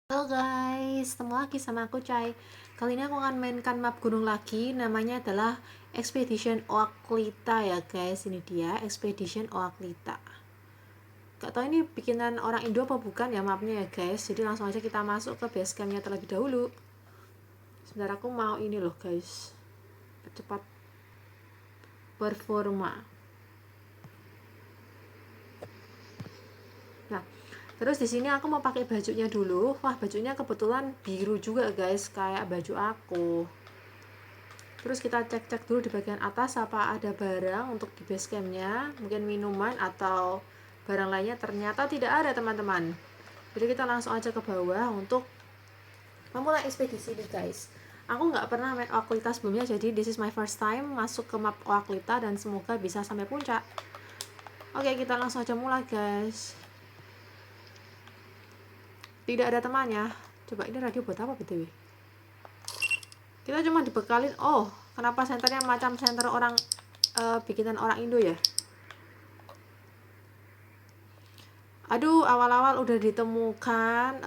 Halo guys, ketemu lagi sama aku Cai. Kali ini aku akan mainkan map gunung lagi. Namanya adalah Expedition Oaklita ya guys. Ini dia Expedition Oaklita. Gak tau ini bikinan orang Indo apa bukan ya mapnya ya guys. Jadi langsung aja kita masuk ke base campnya terlebih dahulu. Sebentar aku mau ini loh guys, percepat performa. Nah, terus di sini aku mau pakai bajunya dulu. Wah, bajunya kebetulan biru juga guys, kayak baju aku. Terus kita cek-cek dulu di bagian atas apa ada barang untuk di base campnya, mungkin minuman atau barang lainnya. Ternyata tidak ada teman-teman. Jadi kita langsung aja ke bawah untuk memulai ekspedisi nih guys. Aku nggak pernah main Oaklita sebelumnya, jadi this is my first time masuk ke map Oaklita dan semoga bisa sampai puncak. Oke, kita langsung aja mulai guys. Tidak ada temannya. Coba ini radio buat apa btw? Kita cuma dibekalin. Oh, kenapa senternya macam senter orang bikinan orang Indo ya? Aduh, awal-awal udah ditemukan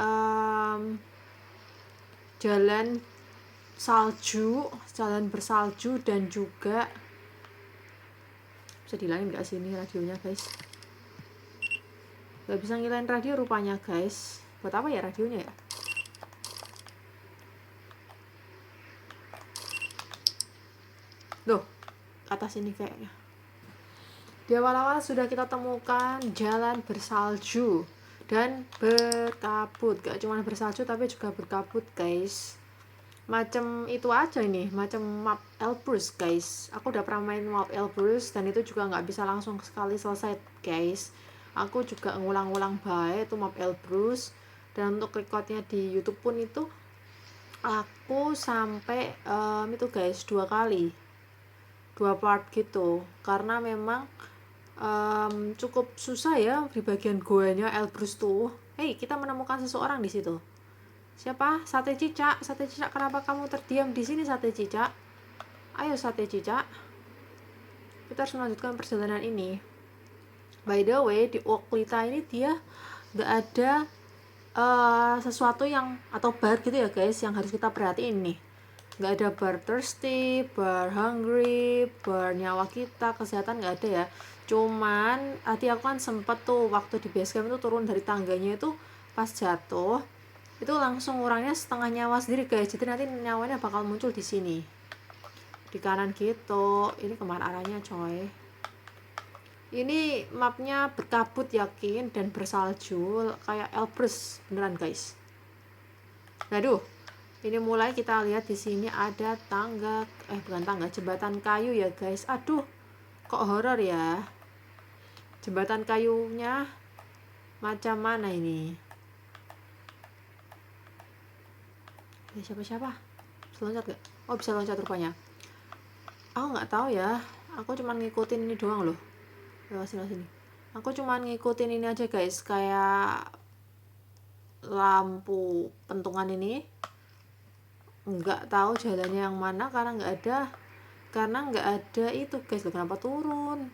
jalan salju, jalan bersalju, dan juga bisa dihilangin gak sih ini radionya guys? Gak bisa ngilangin radio rupanya guys. Buat apa ya radionya ya? Loh, atas ini kayaknya. Di awal-awal sudah kita temukan jalan bersalju dan berkabut. Gak cuma bersalju tapi juga berkabut guys. Macam itu aja ini, macam map Elbrus guys. Aku udah pernah main map Elbrus dan itu juga nggak bisa langsung sekali selesai guys. Aku juga ngulang-ngulang baik itu map Elbrus, dan untuk recordnya di YouTube pun itu aku sampai itu guys 2 kali, 2 part gitu, karena memang cukup susah ya di bagian goanya Elbrus tuh. Hey, kita menemukan seseorang di situ. Siapa? Sate cicak. Sate cicak, kenapa kamu terdiam di sini Sate cicak? Ayo Sate cicak. Kita harus melanjutkan perjalanan ini. By the way, di Oaklita ini dia nggak ada sesuatu yang atau bar gitu ya guys yang harus kita perhatiin nih. Nggak ada bar thirsty, bar hungry, bar nyawa kita, kesehatan nggak ada ya. Cuman tadi aku kan sempet tuh waktu di base camp itu turun dari tangganya itu, pas jatuh itu langsung orangnya setengah nyawa sendiri guys. Jadi nanti nyawanya bakal muncul di sini di kanan gitu. Ini kemana arahnya coy? Ini mapnya berkabut yakin dan bersalju kayak Elbrus beneran guys. Aduh, ini mulai kita lihat di sini ada tangga, bukan tangga, jembatan kayu ya guys. Aduh, kok horor ya? Jembatan kayunya macam mana ini? Siapa? Bisa loncat gak? Oh, bisa loncat rupanya. Aku nggak tahu ya. Aku cuma ngikutin ini doang loh. Lewat sini. Aku cuma ngikutin ini aja guys, kayak lampu pentungan ini. Nggak tahu jalannya yang mana karena nggak ada itu guys. Loh, kenapa turun?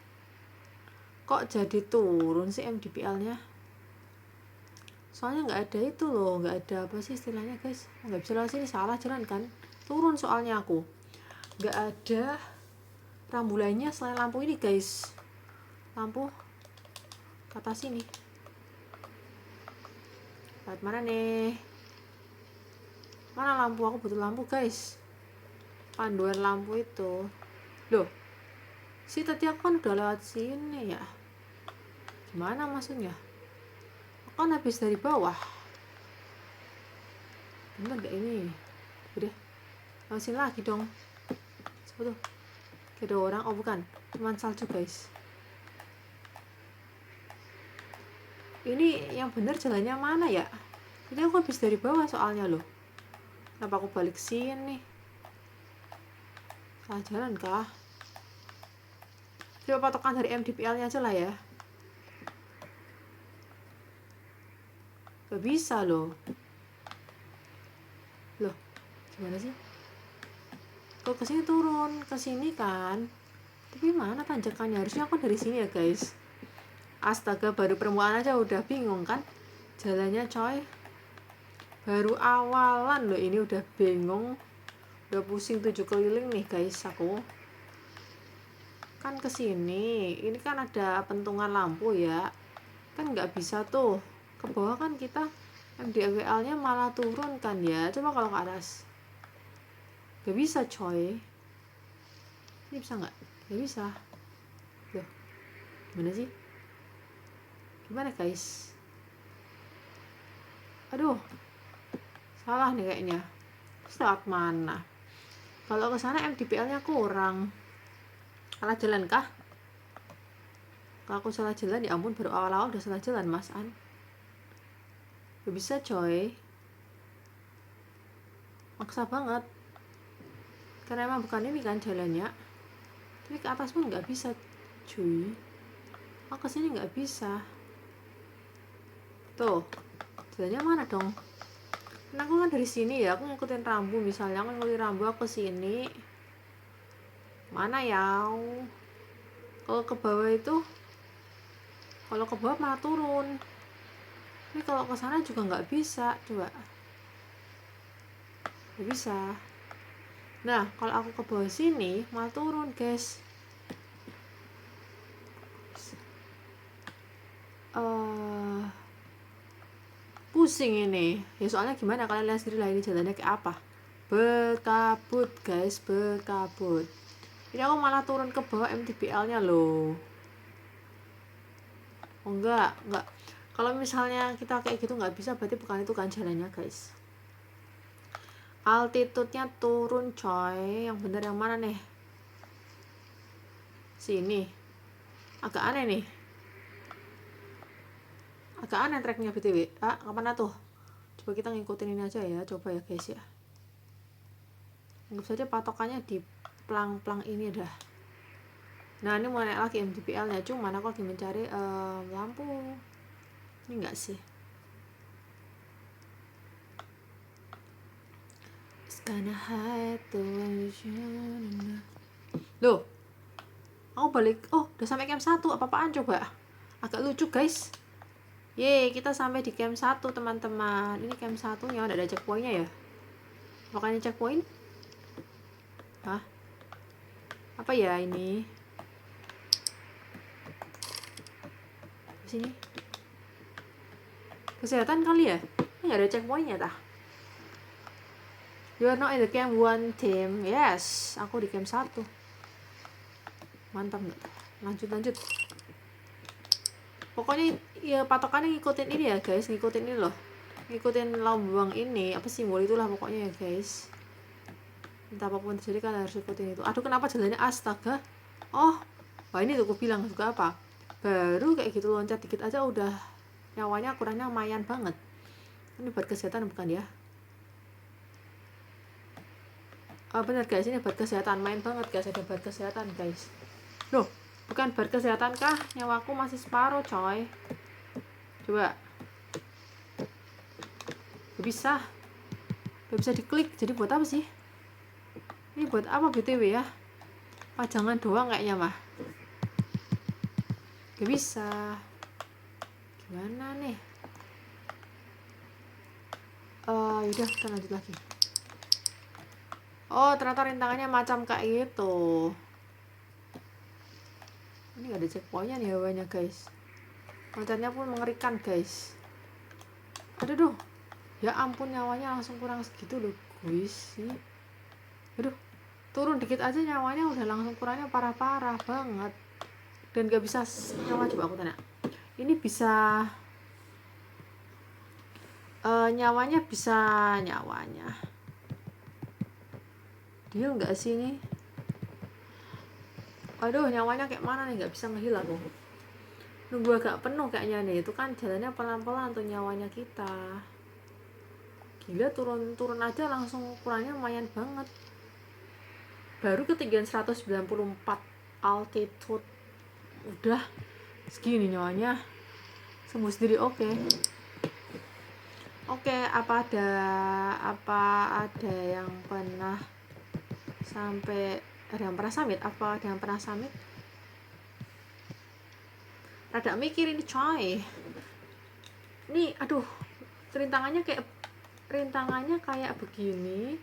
Kok jadi turun sih MDPL-nya? Soalnya nggak ada itu loh, nggak ada apa sih istilahnya guys. Nggak bisa lewat sini, salah jalan kan? Turun soalnya aku. Nggak ada rambu lainnya selain lampu ini guys. Lampu ke atas sini. Lewat mana nih? Mana lampu? Aku butuh lampu guys. Panduan lampu itu. Loh, sih tadi aku kan udah lewat sini ya. Gimana maksudnya? Aku kan habis dari bawah. Bener gak ini? Udah, lewat sini lagi dong. Siapa tuh? Ada orang? Oh bukan, cuman salju guys. Ini yang bener jalannya mana ya? Ini aku habis dari bawah soalnya loh. Kenapa aku balik sini? Salah jalan kah? Coba patokan dari MDPL-nya aja lah ya. Gak bisa loh. Loh, gimana sih? Kok kesini turun? Kesini kan? Tapi mana tanjakannya? Harusnya aku dari sini ya guys. Astaga, baru permukaan aja udah bingung kan jalannya coy. Baru awalan loh, ini udah bingung, udah pusing 7 keliling nih guys aku. Kan kesini, ini kan ada pentungan lampu ya, kan nggak bisa tuh ke bawah, kan kita MDWL nya malah turun kan ya. Coba kalau ke atas, nggak bisa coy. Ini bisa nggak? Nggak bisa. Loh, gimana sih? Gimana guys? Aduh, salah nih kayaknya. Lewat mana? Kalau ke sana MDPL nya kurang. Salah jalan kah? Kalau aku salah jalan, ya ampun, baru awal-awal udah salah jalan mas An. Gak bisa coy, maksa banget, karena emang bukan ini kan jalannya. Tapi ke atas pun nggak bisa cuy, aku kesini nggak bisa. Tuh, jalannya mana dong? Karena aku kan dari sini ya, aku ngikutin rambu, misalnya aku ngikutin rambu, aku kesini mana ya? Kalau ke bawah itu, kalau ke bawah malah turun. Tapi kalau ke sana juga nggak bisa, coba. Nggak bisa. Nah, kalau aku ke bawah sini malah turun, guys. Pusing ini. Ya soalnya gimana, kalian lihat sendiri lah ini jalannya kayak apa. Berkabut, guys, berkabut. Ini aku malah turun ke bawah MTBL-nya loh. Oh enggak. Kalau misalnya kita kayak gitu nggak bisa, berarti bukan itu kan jalannya, guys. Altitude-nya turun, coy. Yang bener yang mana nih? Sini. Agak aneh nih. Agak aneh tracknya BTW. Kemana tuh? Coba kita ngikutin ini aja ya. Coba ya, guys ya. Anggap saja patokannya di plang-plang ini dah. Nah, ini mau naik lagi MDPL-nya. Cuman aku lagi mencari lampu. Ini enggak sih? Loh, aku balik. Oh, udah sampai camp 1. Apa-apaan coba? Agak lucu, guys. Yeay, kita sampai di camp 1, teman-teman. Ini camp 1-nya, udah ada checkpoint-nya ya. Makanya checkpoint. Hah? Apa ya ini? Sini. Kesehatan kali ya? Ini nggak ada checkpoint-nya tah. You are not in the camp 1 team. Yes, aku di camp 1. Mantap nggak? Lanjut. Pokoknya ya patokannya ngikutin ini ya, guys. Ngikutin ini loh. Ngikutin lambang ini. Apa simbol itulah pokoknya ya, guys. Entah apapun terjadi kan harus ikutin itu. Aduh, kenapa jalannya astaga? Oh, wah ini tuh aku bilang juga apa? Baru kayak gitu loncat dikit aja udah nyawanya kurangnya lumayan banget. Ini buat kesehatan bukan ya? Oh bener guys, ini buat kesehatan, main banget guys, ada buat kesehatan guys. Loh, bukan buat kesehatan kah? Nyawaku masih separuh coy. Coba. Gak bisa diklik, jadi buat apa sih? Ini buat apa BTW ya? Pajangan doang kayaknya mah. Gak bisa. Gimana nih? Yaudah kita lanjut lagi. Oh, ternyata rintangannya macam kayak gitu. Ini gak ada checkpointnya nih hawanya guys. Loncatnya pun mengerikan guys. Aduh, ya ampun, nyawanya langsung kurang segitu loh guys. Aduh, turun dikit aja nyawanya udah langsung kurangnya parah-parah banget. Dan gak bisa nyawa. Coba aku tanya, ini bisa nyawanya dia nggak sih ini? Aduh, nyawanya kayak mana nih, nggak bisa ngehil aku. Nunggu agak penuh kayaknya nih. Itu kan jalannya pelan-pelan tuh nyawanya kita. Gila, turun aja langsung kurangnya lumayan banget. Baru ketinggian 194 altitude udah segini nyawanya. Sembuh sendiri. Oke, apa ada yang pernah sampai, ada yang pernah summit? Apa ada yang pernah summit? Rada mikir ini coy. Ini aduh, rintangannya kayak rintangannya kayak begini,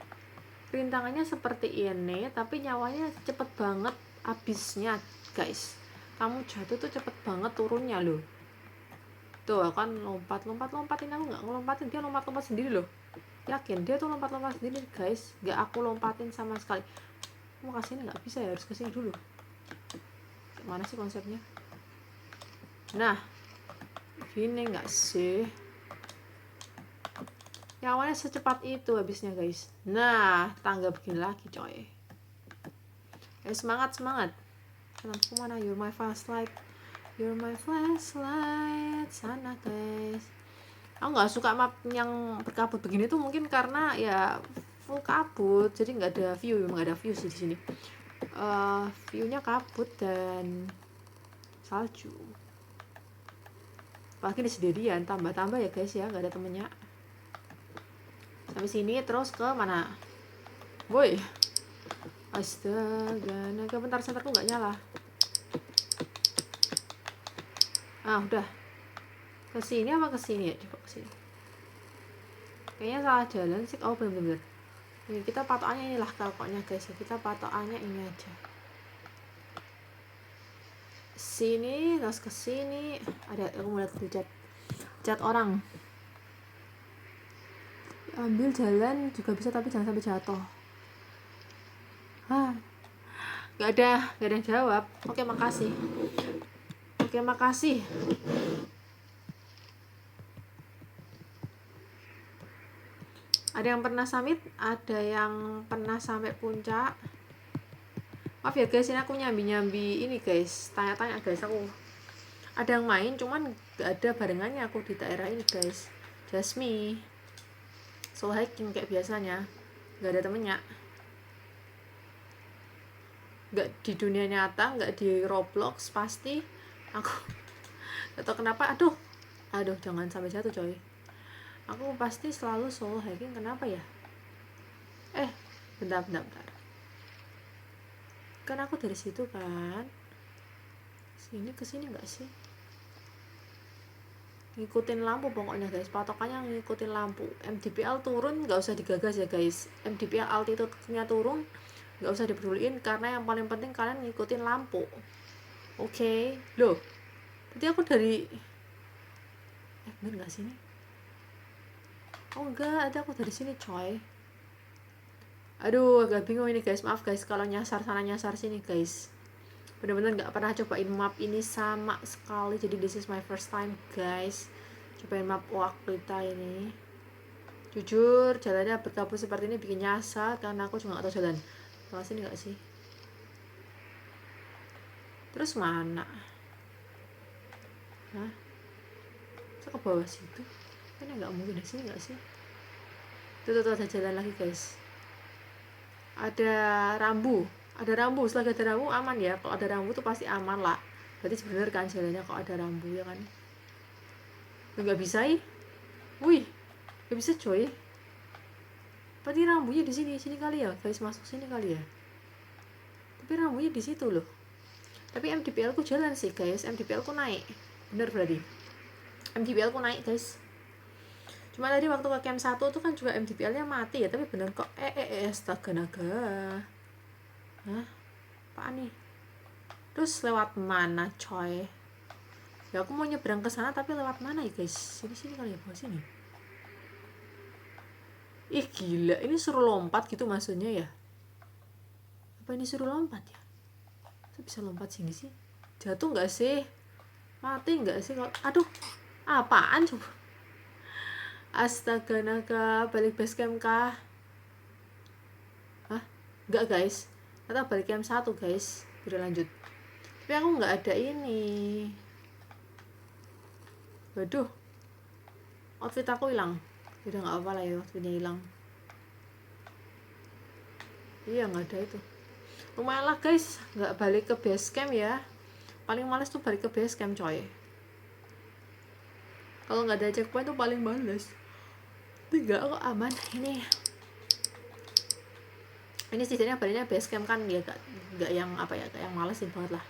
rintangannya seperti ini, tapi nyawanya cepet banget habisnya guys. Kamu jatuh tuh cepet banget turunnya loh. Tuh kan lompatin, aku nggak ngelompatin, dia lompat sendiri loh. Yakin dia tuh lompat sendiri guys, nggak aku lompatin sama sekali. Mau kesini nggak bisa ya, harus kesini dulu. Mana sih konsepnya? Nah gini nggak sih, yang awalnya secepat itu habisnya guys. Nah tangga begini lagi coy. Semangat lampu mana? You're my flashlight sana guys. Aku nggak suka map yang berkabut begini tuh, mungkin karena ya full kabut, jadi nggak ada view. Memang nggak ada view sih di sini. Viewnya kabut dan salju. Apalagi di sendirian, tambah ya guys ya, nggak ada temennya. Sampai sini terus ke mana? Woi, astaga, naga bentar, senterku nggak nyala. Udah. Ke sini apa ke sini ya? Coba ke sini. Kayaknya salah jalan sih. Oh bener-bener. Ini kita patokannya inilah pokoknya guys. Kita patokannya ini aja. Sini, terus ke sini. Ada, aku mau lihat cat orang. Ambil jalan juga bisa, tapi jangan sampai jatuh. Gak ada yang jawab. Oke, makasih. Ada yang pernah summit, ada yang pernah sampai puncak. Maaf ya guys, ini aku nyambi ini guys, tanya-tanya guys. Aku ada yang main, cuman gak ada barengannya aku di daerah ini guys. Just me solo hiking kayak biasanya, gak ada temennya. Gak di dunia nyata, gak di Roblox pasti. Aku gak tau kenapa. Aduh jangan sampai jatuh coy. Aku pasti selalu solo hiking, kenapa ya? Bentar. Kan aku dari situ kan. Sini ke sini enggak sih? Ngikutin lampu pokoknya guys. Patokannya ngikutin lampu. MDPL turun enggak usah digagas ya guys. MDPL altitude-nya turun enggak usah dipeduliin, karena yang paling penting kalian ngikutin lampu. Oke. Loh. Tadi aku dari bener enggak sini? Oh enggak, ada aku dari sini coy. Aduh, agak bingung ini guys. Maaf guys kalau nyasar sana nyasar sini guys. Bener-bener gak pernah cobain map ini sama sekali. Jadi this is my first time guys, cobain map Waklita ini. Jujur jalannya berkabut seperti ini bikin nyasar, karena aku juga gak tahu jalan. Kalau sini gak sih? Terus mana? Ke bawah situ? Ini nggak mungkin di sini nggak sih? Tuh ada jalan lagi guys. Ada rambu. Setelah ada rambu aman ya. Kalau ada rambu tuh pasti aman lah. Berarti sebenarnya kan jalannya kalau ada rambu ya kan. Nggak bisa wih, nggak bisa coy. Berarti rambunya di sini kali ya guys, masuk sini kali ya. Tapi rambunya di situ loh. Tapi MDPL ku jalan sih guys. MDPL ku naik. Bener berarti. MDPL ku naik guys. Cuma tadi waktu ke camp 1 tuh kan juga MDPL-nya mati ya, tapi bener kok. Astaga naga. Apaan nih? Terus lewat mana coy? Ya aku mau nyebrang ke sana, tapi lewat mana ya guys? Sini kali ya, bawah sini. Ih gila, ini suruh lompat gitu maksudnya ya? Apa ini suruh lompat ya? Saya bisa lompat sini sih? Jatuh nggak sih? Mati nggak sih? Aduh, apaan coba? Astaga naga, balik base camp kah? Enggak guys, kita balik camp 1 guys. Udah lanjut. Tapi aku nggak ada ini. Waduh, outfit aku hilang. Udah nggak apa lah ya, outfitnya hilang. Iya nggak ada itu. Lumayan lah guys, nggak balik ke base camp ya. Paling males tuh balik ke base camp coy. Kalau nggak ada checkpoint tuh paling males. Enggak, kok aman ini setidaknya baliknya base camp kan ya, gak yang apa ya, kayak yang malesin banget lah.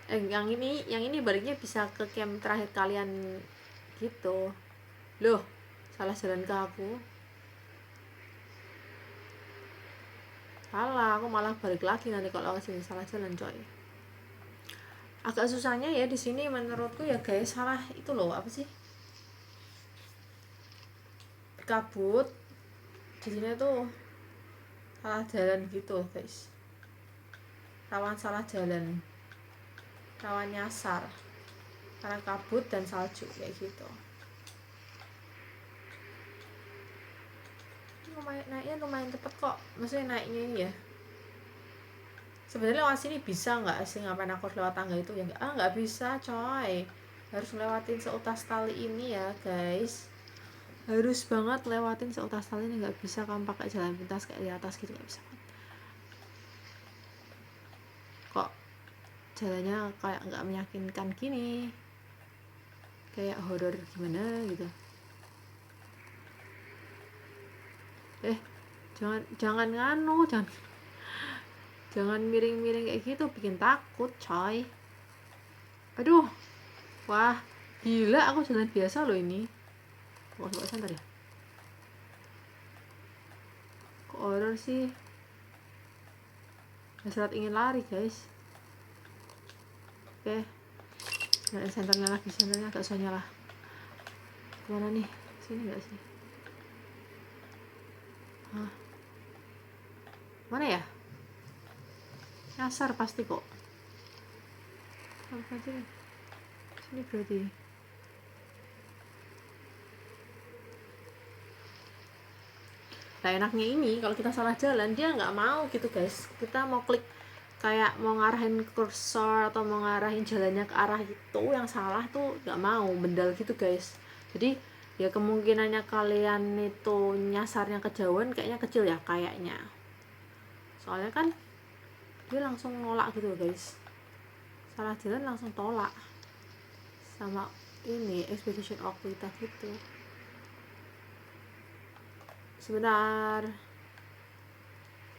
Yang ini baliknya bisa ke camp terakhir kalian gitu loh. Salah jalan ke aku. salah, aku malah balik lagi nanti kalau lewat sini salah jalan coy. Agak susahnya ya di sini menurutku ya guys, salah itu loh, apa sih, berkabut di sini tuh salah jalan gitu guys, rawan salah jalan, rawan nyasar karena kabut dan salju kayak gitu. Naiknya lumayan cepet kok, maksudnya naiknya ini ya. Sebenarnya lewat sini bisa nggak sih, ngapain aku lewat tangga itu ya? Nggak bisa coy, harus lewatin seutas tali ini ya guys, harus banget lewatin seutas tali ini, nggak bisa kamu pakai jalan pintas kayak di atas gitu, nggak bisa. Kok jalannya kayak nggak meyakinkan gini, kayak horor gimana gitu. Jangan nganu, jangan miring-miring kayak gitu, bikin takut coy. Aduh, wah gila, aku jalan biasa loh ini. Kok santai ya, kok horor sih. Hasrat ingin lari guys. Oke, senternya lagi, senternya agak susah nyala. Kemana nih, sini nggak sih? Mana ya? Nyasar pasti kok. Apa sih? Sini berarti. Nah enaknya ini kalau kita salah jalan dia nggak mau gitu guys. Kita mau klik kayak mau ngarahin kursor atau mau ngarahin jalannya ke arah itu yang salah tuh nggak mau, bendal gitu guys. Jadi ya kemungkinannya kalian itu nyasarnya kejauhan kayaknya kecil ya kayaknya. Soalnya kan dia langsung nolak gitu guys, salah jalan langsung tolak sama ini expedition of kita gitu. Sebentar,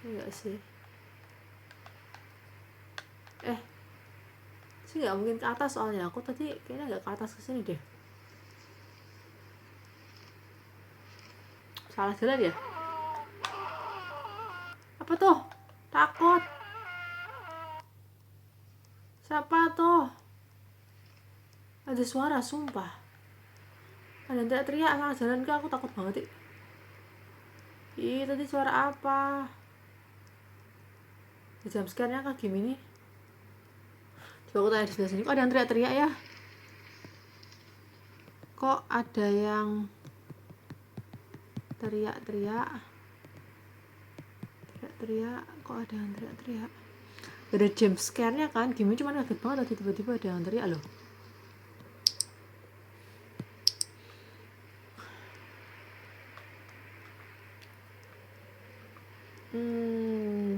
enggak sih, sih nggak mungkin ke atas, soalnya aku tadi kayaknya nggak ke atas, ke sini deh. Salah jalan ya? Apa tuh? Takut. Siapa tuh? Ada suara, sumpah. Ada yang teriak-teriak, salah jalan ke, aku takut banget. Ih, tadi suara apa? Jam sekarangnya kayak gini. Coba aku tanya di sebelah sini, kok ada yang teriak-teriak ya? Kok ada yang teriak-teriak? Kok ada yang teriak-teriak? Ada jump scare-nya kan? Gimana, cuman kaget banget tadi tiba-tiba ada yang teriak loh.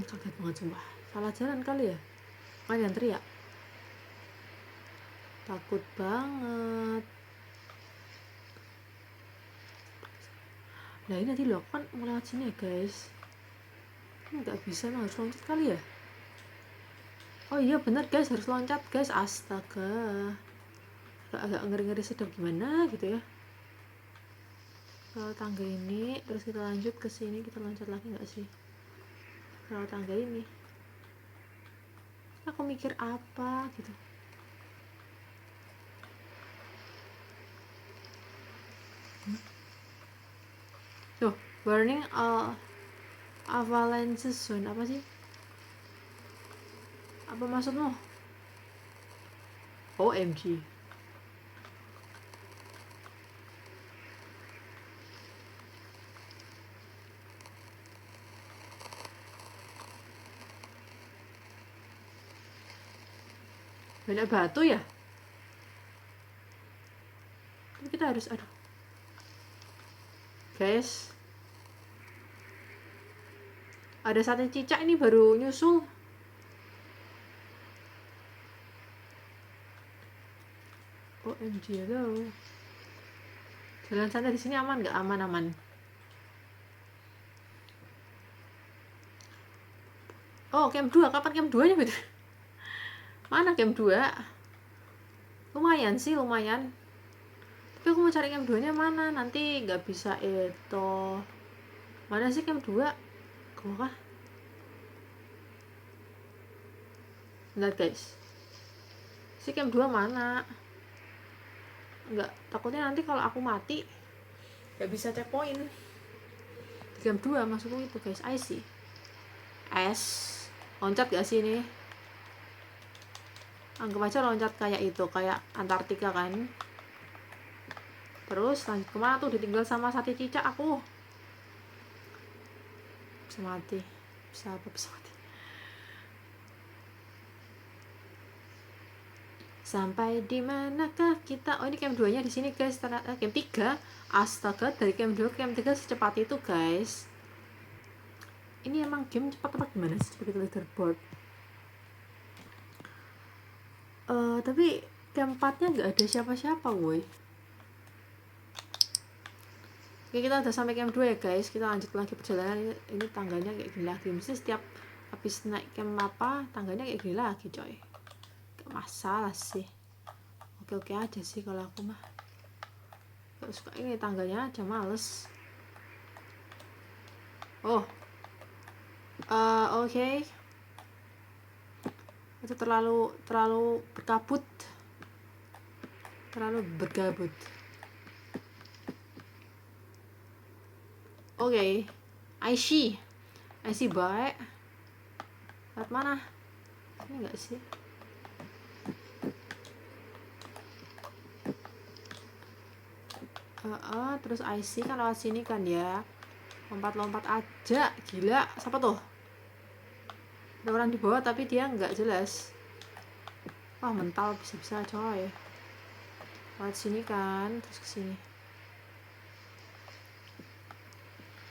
Kaget banget sumpah. Salah jalan kali ya? Kan yang teriak. Takut banget. Nah ini nanti loh, kan mau lewat sini ya guys. Ini nggak bisa, harus loncat kali ya? Oh iya bener guys, harus loncat guys. Astaga, agak ngeri-ngeri sedap gimana gitu ya. Kalau tangga ini terus kita lanjut ke sini, kita loncat lagi nggak sih? Kalau tangga ini aku mikir apa gitu. Tuh, burning avalanche zone, apa sih? Apa maksudmu? OMG. Banyak batu ya? Tapi kita harus, aduh guys, ada sate cicak ini baru nyusul. OMG loh. Jalan santai di sini aman nggak? Aman. Oh, camp 2, kapan camp 2 nya betul? Mana camp 2? Lumayan sih, lumayan. Tapi aku mau cari camp 2 nya mana? Nanti nggak bisa itu. Mana sih camp 2? Kok kah? Bentar guys, si camp 2 mana? Enggak, takutnya nanti kalau aku mati gak bisa checkpoint. Di camp 2 maksudku itu guys. I see S, loncat gak sih ini? Anggap aja loncat kayak itu, kayak Antartika kan. Terus lanjut kemana tuh? Ditinggal sama sate cicak aku. Bisa mati. Bisa apa? Bisa mati. Sampai di manakah kita? Oh, ini camp 2 nya di sini guys. Camp 3. Astaga, dari camp 2 ke camp 3 secepat itu guys. Ini emang game cepat apa gimana sih seperti leaderboard? Tapi camp 4 nya nggak ada siapa-siapa woi. Oke, kita udah sampai camp 2 ya guys. Kita lanjut lagi perjalanan. Ini tangganya kayak gini lagi. Mesti setiap habis naik camp apa, tangganya kayak gini lagi coy. Gak masalah sih. Oke aja sih kalau aku mah. Gak suka ini tangganya aja, males. Oh, oke. Itu terlalu berkabut. Terlalu bergabut. Oke, I see baik. Lewat mana? Ini enggak sih? Terus I see kan lewat sini kan ya. Lompat aja, gila. Siapa tuh? Ada orang di bawah tapi dia nggak jelas. Wah, mental bisa-bisa coy. Lewat sini kan, terus ke sini.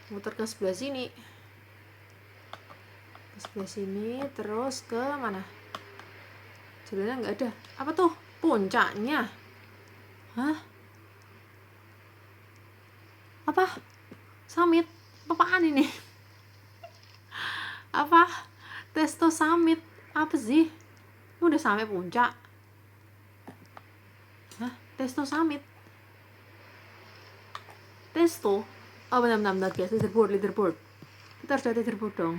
Muter ke sebelah sini. Ke sebelah sini, terus ke mana? Jalannya nggak ada. Apa tuh? Puncaknya. Hah? Apa? Summit? Apaan ini? Apa? Testo Summit? Apa sih? Udah sampai puncak. Hah? Testo Summit? Testo? Oh benar guys, leaderboard. Kita harus ada leaderboard dong.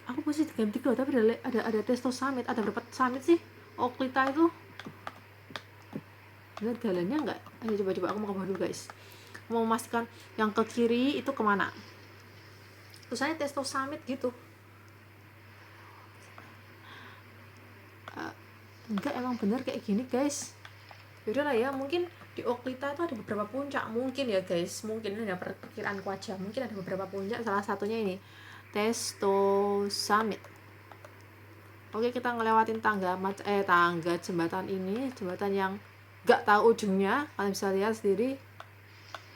Aku posisi di game 3 tapi ada Testo Summit. Ada berapa summit sih? Oklita itu. Lihat jalannya enggak? Ayo coba aku mau ke bawah dulu guys. Mau memastikan yang ke kiri itu kemana. Tulisannya Testo Summit gitu. Enggak, emang bener kayak gini guys. Yaudah lah ya, mungkin di Oklita itu ada beberapa puncak. Mungkin ya guys, mungkin ada perkiraanku aja. Mungkin ada beberapa puncak, salah satunya ini Testo Summit. Oke, kita ngelewatin tangga jembatan ini, jembatan yang gak tahu ujungnya. Kalian bisa lihat sendiri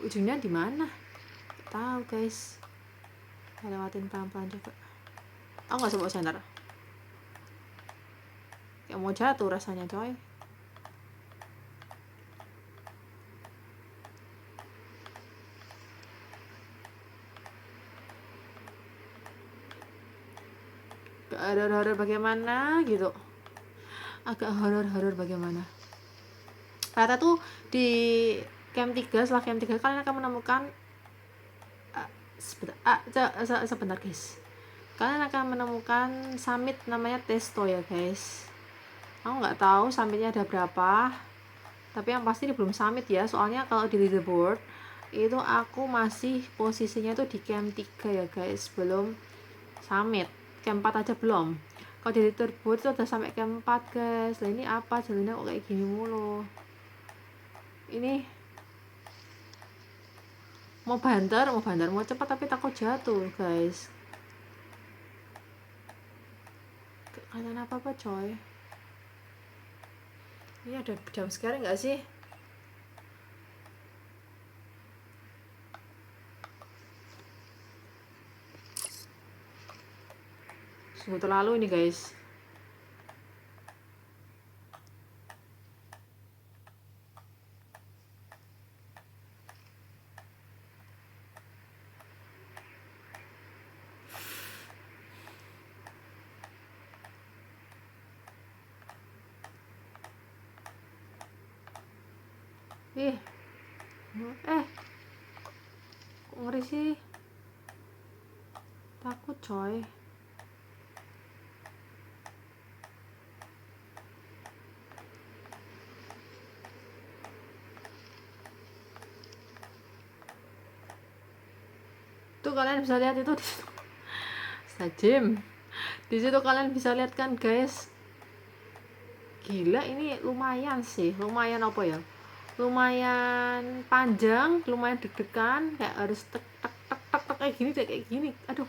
ujungnya di mana. Gak tahu guys. Kita lewatin pelan-pelan juga. Aku nggak sebut senter. Kayak mau jatuh rasanya coy. Agak horor bagaimana gitu. Agak horor bagaimana. Ternyata tuh di camp 3, setelah camp 3 kalian akan menemukan sebentar guys. Kalian akan menemukan summit namanya Testo ya guys. Aku nggak tahu summitnya ada berapa. Tapi yang pasti ini belum summit ya. Soalnya kalau di leaderboard itu aku masih posisinya tuh di camp 3 ya guys. Belum summit. Camp 4 aja belum. Kalau di leaderboard itu udah sampai camp 4 guys. Nah ini apa jalannya kok kayak gini mulu. Ini mau banter mau cepat tapi takut jatuh guys. Kalian apa coy. Ini ada jam sekarang nggak sih? Sungguh terlalu ini guys. Kok ngeri sih? Takut coy. Tuh kalian bisa lihat itu di situ. Sajim. Di situ kalian bisa lihat kan guys. Gila, ini lumayan sih. Lumayan apa ya? Lumayan panjang, lumayan deg-degan, kayak harus tek tek tek tek tek kayak gini. Aduh.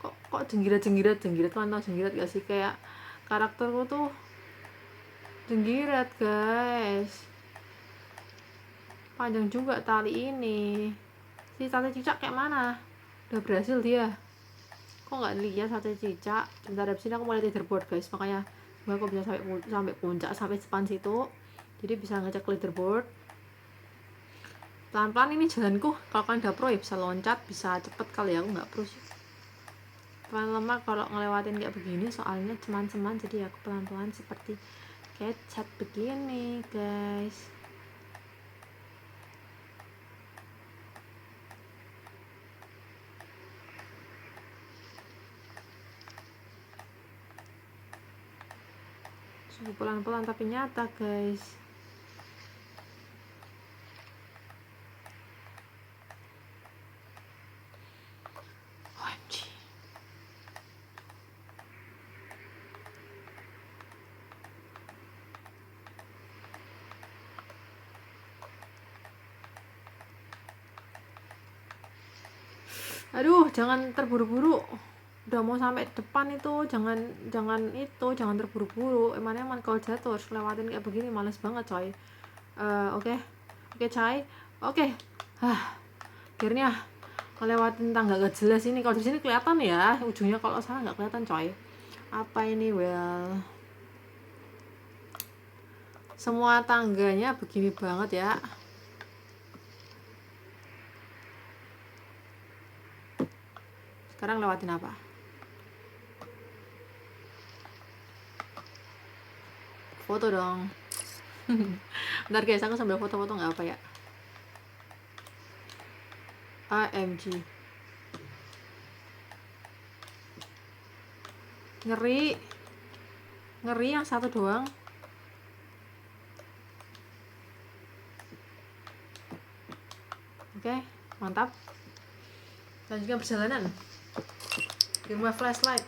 Kok jenggirat mana jenggirat gak sih, kayak karakterku tuh jenggirat guys. Panjang juga tali ini. Si sate cicak kayak mana? Udah berhasil dia. Kok nggak lihat sate cicak? Bentar, dari sini aku mulai leaderboard guys, makanya aku bisa sampai puncak, sampai depan situ. Jadi bisa ngecek leaderboard. Pelan-pelan ini jalanku. Kalau kalian udah pro ya bisa loncat, bisa cepet. Kali ya aku nggak pro sih. Pelan lemah kalau ngelewatin kayak begini, soalnya cuman jadi aku pelan-pelan seperti kecap begini guys. Sungguh pelan-pelan tapi nyata guys. OMG. Aduh, jangan terburu-buru. Udah mau sampai depan itu, jangan terburu-buru. Emang kalau jatuh harus lewatin kayak begini, males banget coy. Oke coy. Oke. Akhirnya ngelewatin tangga gak jelas ini. Kalau di sini kelihatan ya ujungnya, kalau sana nggak kelihatan coy. Apa ini? Semua tangganya begini banget ya. Sekarang lewatin apa? Foto dong. Bentar guys, aku sambil foto-foto nggak apa ya. AMG. Ngeri yang satu doang. Oke, mantap. Lanjutkan perjalanan. Di rumah flashlight.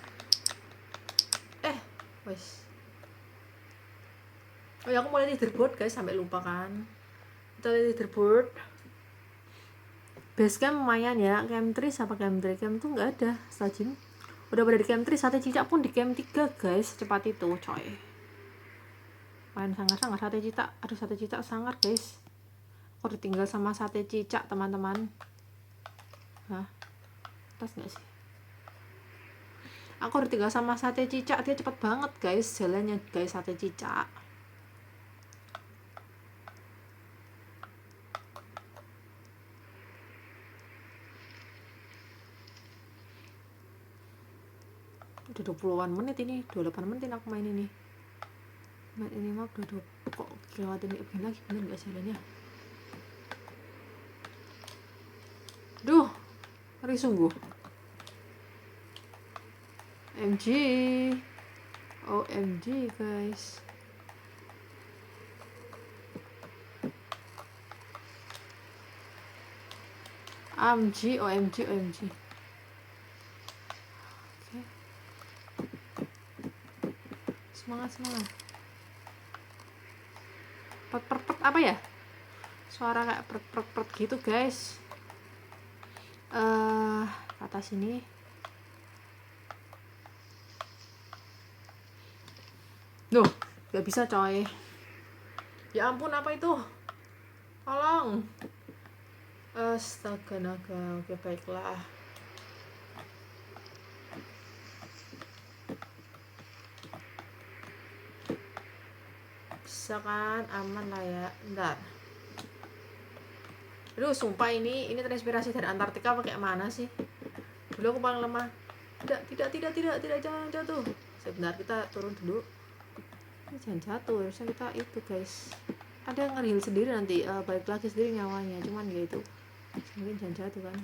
Wes. Oh ya, aku mulai leaderboard guys, sampai lupa kan. Kita leaderboard. Basecamp lumayan ya. Camp 3 sama Camp 3. Camp tuh nggak ada Stajim. Udah pada di Camp 3, sate cicak pun di Camp 3 guys. Cepat itu coy. Main sangar-sangar sate cicak. Aduh, sate cicak sangar guys. Aku ditinggal sama sate cicak teman-teman. Hah? Pas nggak sih? Aku ditinggal sama sate cicak, dia cepet banget guys jalannya guys, sate cicak. Udah 20-an menit ini, 28 menit aku main ini. Main ini mah udah kok lewatin kayak begini lagi, bener gak jalannya? Duh, ngeri sungguh. OMG guys. OMG. Oke. Semangat. Pet apa ya? Suara kayak pet gitu guys. Atas sini. Duh, gak bisa coy. Ya ampun, apa itu? Tolong. Astaga naga. Oke, baiklah. Bisa kan? Aman lah ya. Bentar. Aduh, sumpah ini terinspirasi dari Antartika apa kayak mana sih? Dulu aku paling lemah. Tidak, jangan jatuh. Sebentar, kita turun dulu. Jangan jatuh, harusnya kita itu guys, ada ngeril sendiri nanti, balik lagi sendiri nyawanya, cuman ya itu mungkin jangan jatuh kan.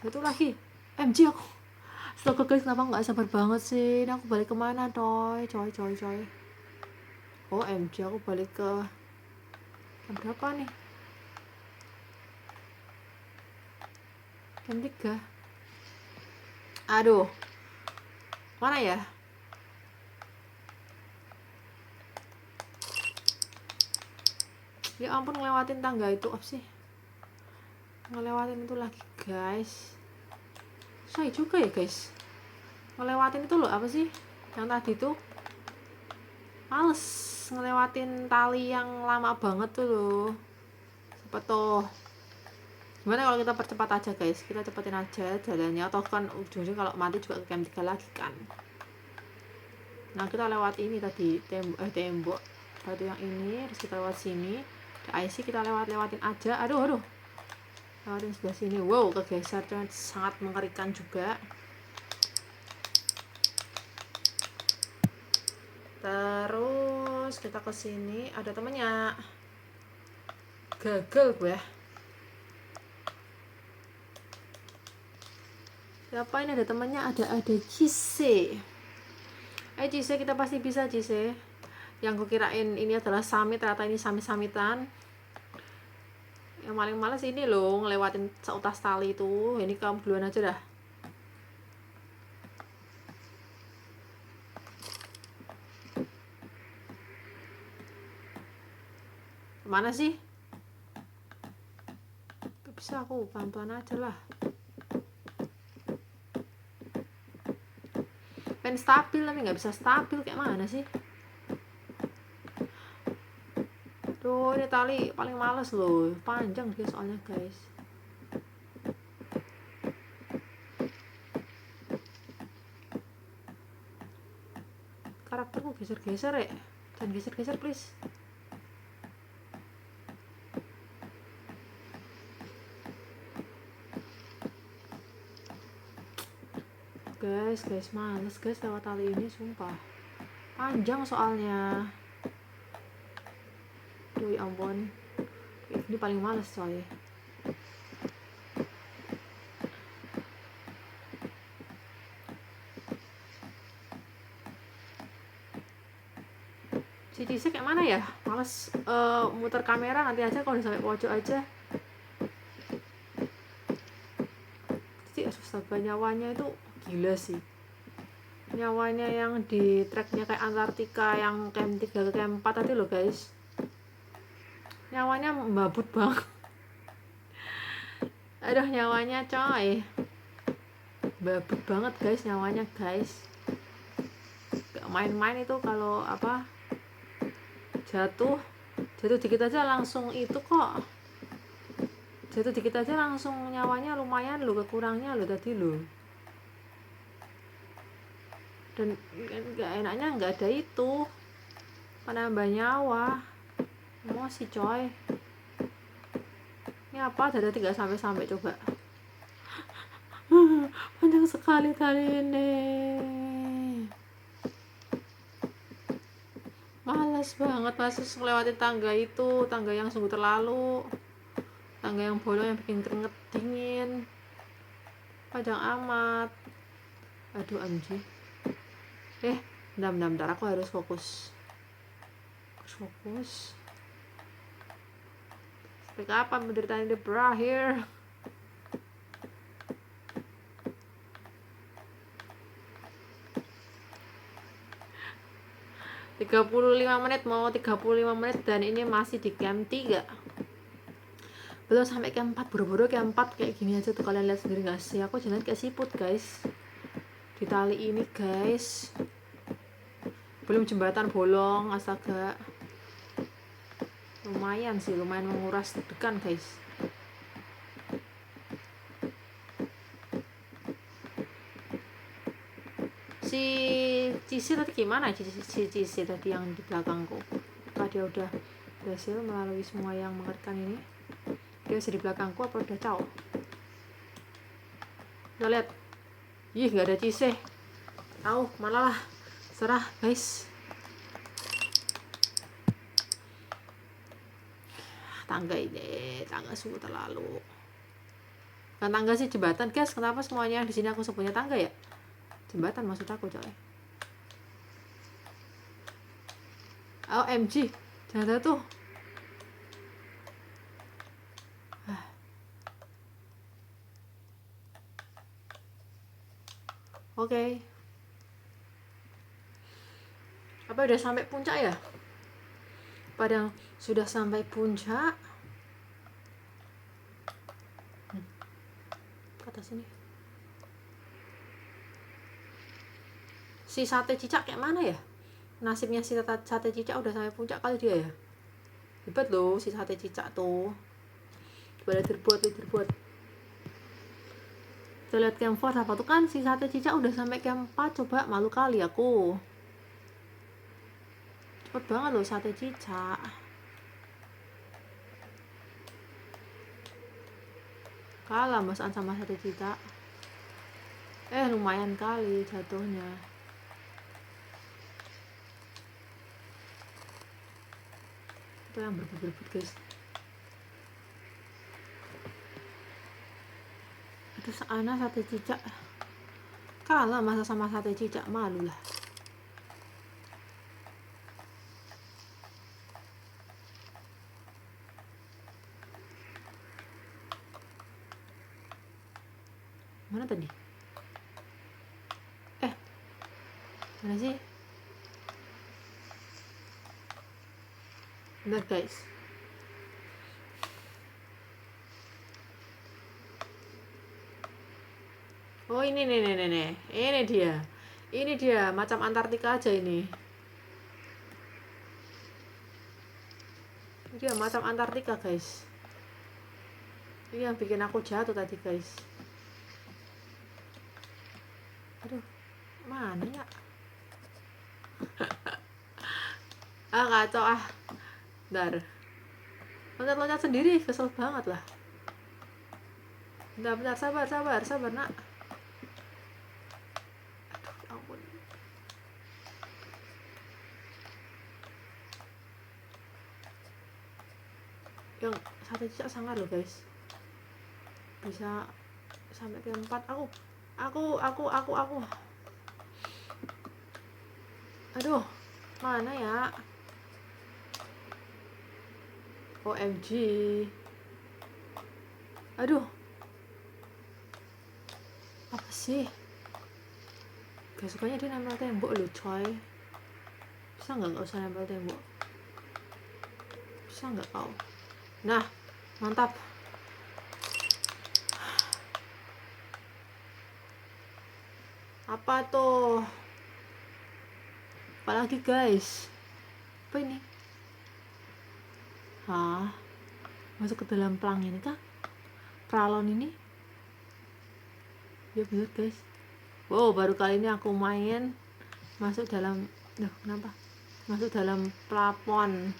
Jatuh lagi. MG aku. Astaga guys, kenapa nggak sabar banget sih? Ini aku balik kemana coy. Oh MG, aku balik ke berapa nih? Camp 3. Aduh, mana ya? Ya ampun, ngelewatin tangga itu apa sih? Ngelewatin itu lagi guys. Susah juga ya guys. Ngelewatin itu loh, apa sih? Yang tadi tuh males ngelewatin tali yang lama banget tuh loh. Cepet tuh. Gimana kalau kita percepat aja guys? Kita cepetin aja jalannya. Atau kan ujung-ujung kalau mati juga ke camp 3 lagi kan. Nah kita lewat ini tadi, tembok batu yang ini. Terus kita lewat sini. Ada IC, kita lewatin aja. Aduh lewatin sebelah sini. Wow, kegeser dan sangat mengerikan juga. Terus kita ke sini, ada temennya. Gagal gue. Siapa ini? Ada temennya, ada Cise. Cise, kita pasti bisa Cise. Yang gue kirain ini adalah summit, ternyata ini summit-summitan. Yang paling males ini loh, ngelewatin seutas tali itu. Ini kamu duluan aja dah. Mana sih? Gak bisa, aku pelan-pelan aja lah. Pengen stabil tapi nggak bisa stabil, kayak mana sih? Duh, ini tali paling males loh, panjang dia soalnya guys. Karakterku geser-geser ya, jangan geser-geser please. Guys, males guys lewat tali ini, sumpah panjang soalnya. Duh ya ampun, ini paling males coy. Si Cise kayak mana ya, males muter kamera, nanti aja kalau sampai pojok aja. Jadi astaga, nyawanya itu gila sih. Nyawanya yang di tracknya kayak Antartika, yang camp 3 ke camp 4 tadi loh guys. Nyawanya membabut banget. Aduh, nyawanya coy, babut banget guys nyawanya guys. Gak main-main itu kalau apa, jatuh dikit aja langsung itu kok. Jatuh dikit aja langsung nyawanya lumayan loh, kekurangnya loh tadi loh. Dan gak enaknya nggak ada itu penambah nyawa. Emosi coy. Ini apa, ada 3 sampai coba. Panjang sekali tali ini. Males banget masih melewati tangga itu, tangga yang sungguh terlalu, tangga yang bolong yang bikin keringet dingin, panjang amat. Aduh anjir. Bentar, aku harus fokus. Sampai kapan penderitaan ini berakhir? Mau 35 menit dan ini masih di camp 3. Belum sampai camp 4, buru-buru camp 4 kayak gini aja tuh, kalian lihat sendiri gak sih? Aku jalan kayak siput guys di tali ini guys. Belum jembatan bolong, astaga. Lumayan menguras deg-degan guys. Si Cisi tadi gimana? Si Cisi tadi yang di belakangku, apakah dia udah berhasil melalui semua yang mengerikan ini? Dia masih di belakangku apa udah caw? Kita lihat. Ih, nggak ada Cisi. Malah lah, serah guys. Tangga sungguh terlalu. Kan tangga sih, jembatan guys. Kenapa semuanya di sini aku sebutnya tangga ya? Jembatan maksud aku coy. OMG, jangan tuh. Oke. Apa udah sampai puncak ya? Padahal sudah sampai puncak. Ke atas sini. Si sate cicak kayak mana ya? Nasibnya si sate cicak udah sampai puncak kali dia ya. Hebat loh si sate cicak tuh. Coba terbuat. Kita lihat camp 4 apa tuh kan si sate cicak udah sampai camp 4. Coba malu kali aku. Cepet banget loh sate cicak. Kalah masaan sama sate cicak. Lumayan kali jatuhnya. Itu yang berebut guys. Itu sana sate cicak. Kalah masa sama sate cicak, malu lah. Mana tadi? Mana sih? Bentar guys. Oh ini nih. Ini dia macam Antartika aja ini. Dia macam Antartika guys. Ini yang bikin aku jatuh tadi guys. Aduh, mana ya? Kacau Bentar. Loncat sendiri, kesel banget lah. Bentar, sabar nak. Aduh, ampun. Yang sate cicak sangar loh guys. Bisa sampai ke 4. Aku. Aduh, mana ya? OMG. Aduh. Apa sih? Gak sukanya dia nempel tembok loh coy. Bisa gak usah nempel tembok? Bisa gak kau? Nah, mantap. Apa tuh? Apalagi guys? Apa ini? Masuk ke dalam pelang ini kah? Pralon ini? Ya bener guys. Wow, baru kali ini aku main masuk dalam. Kenapa? Masuk dalam plafon.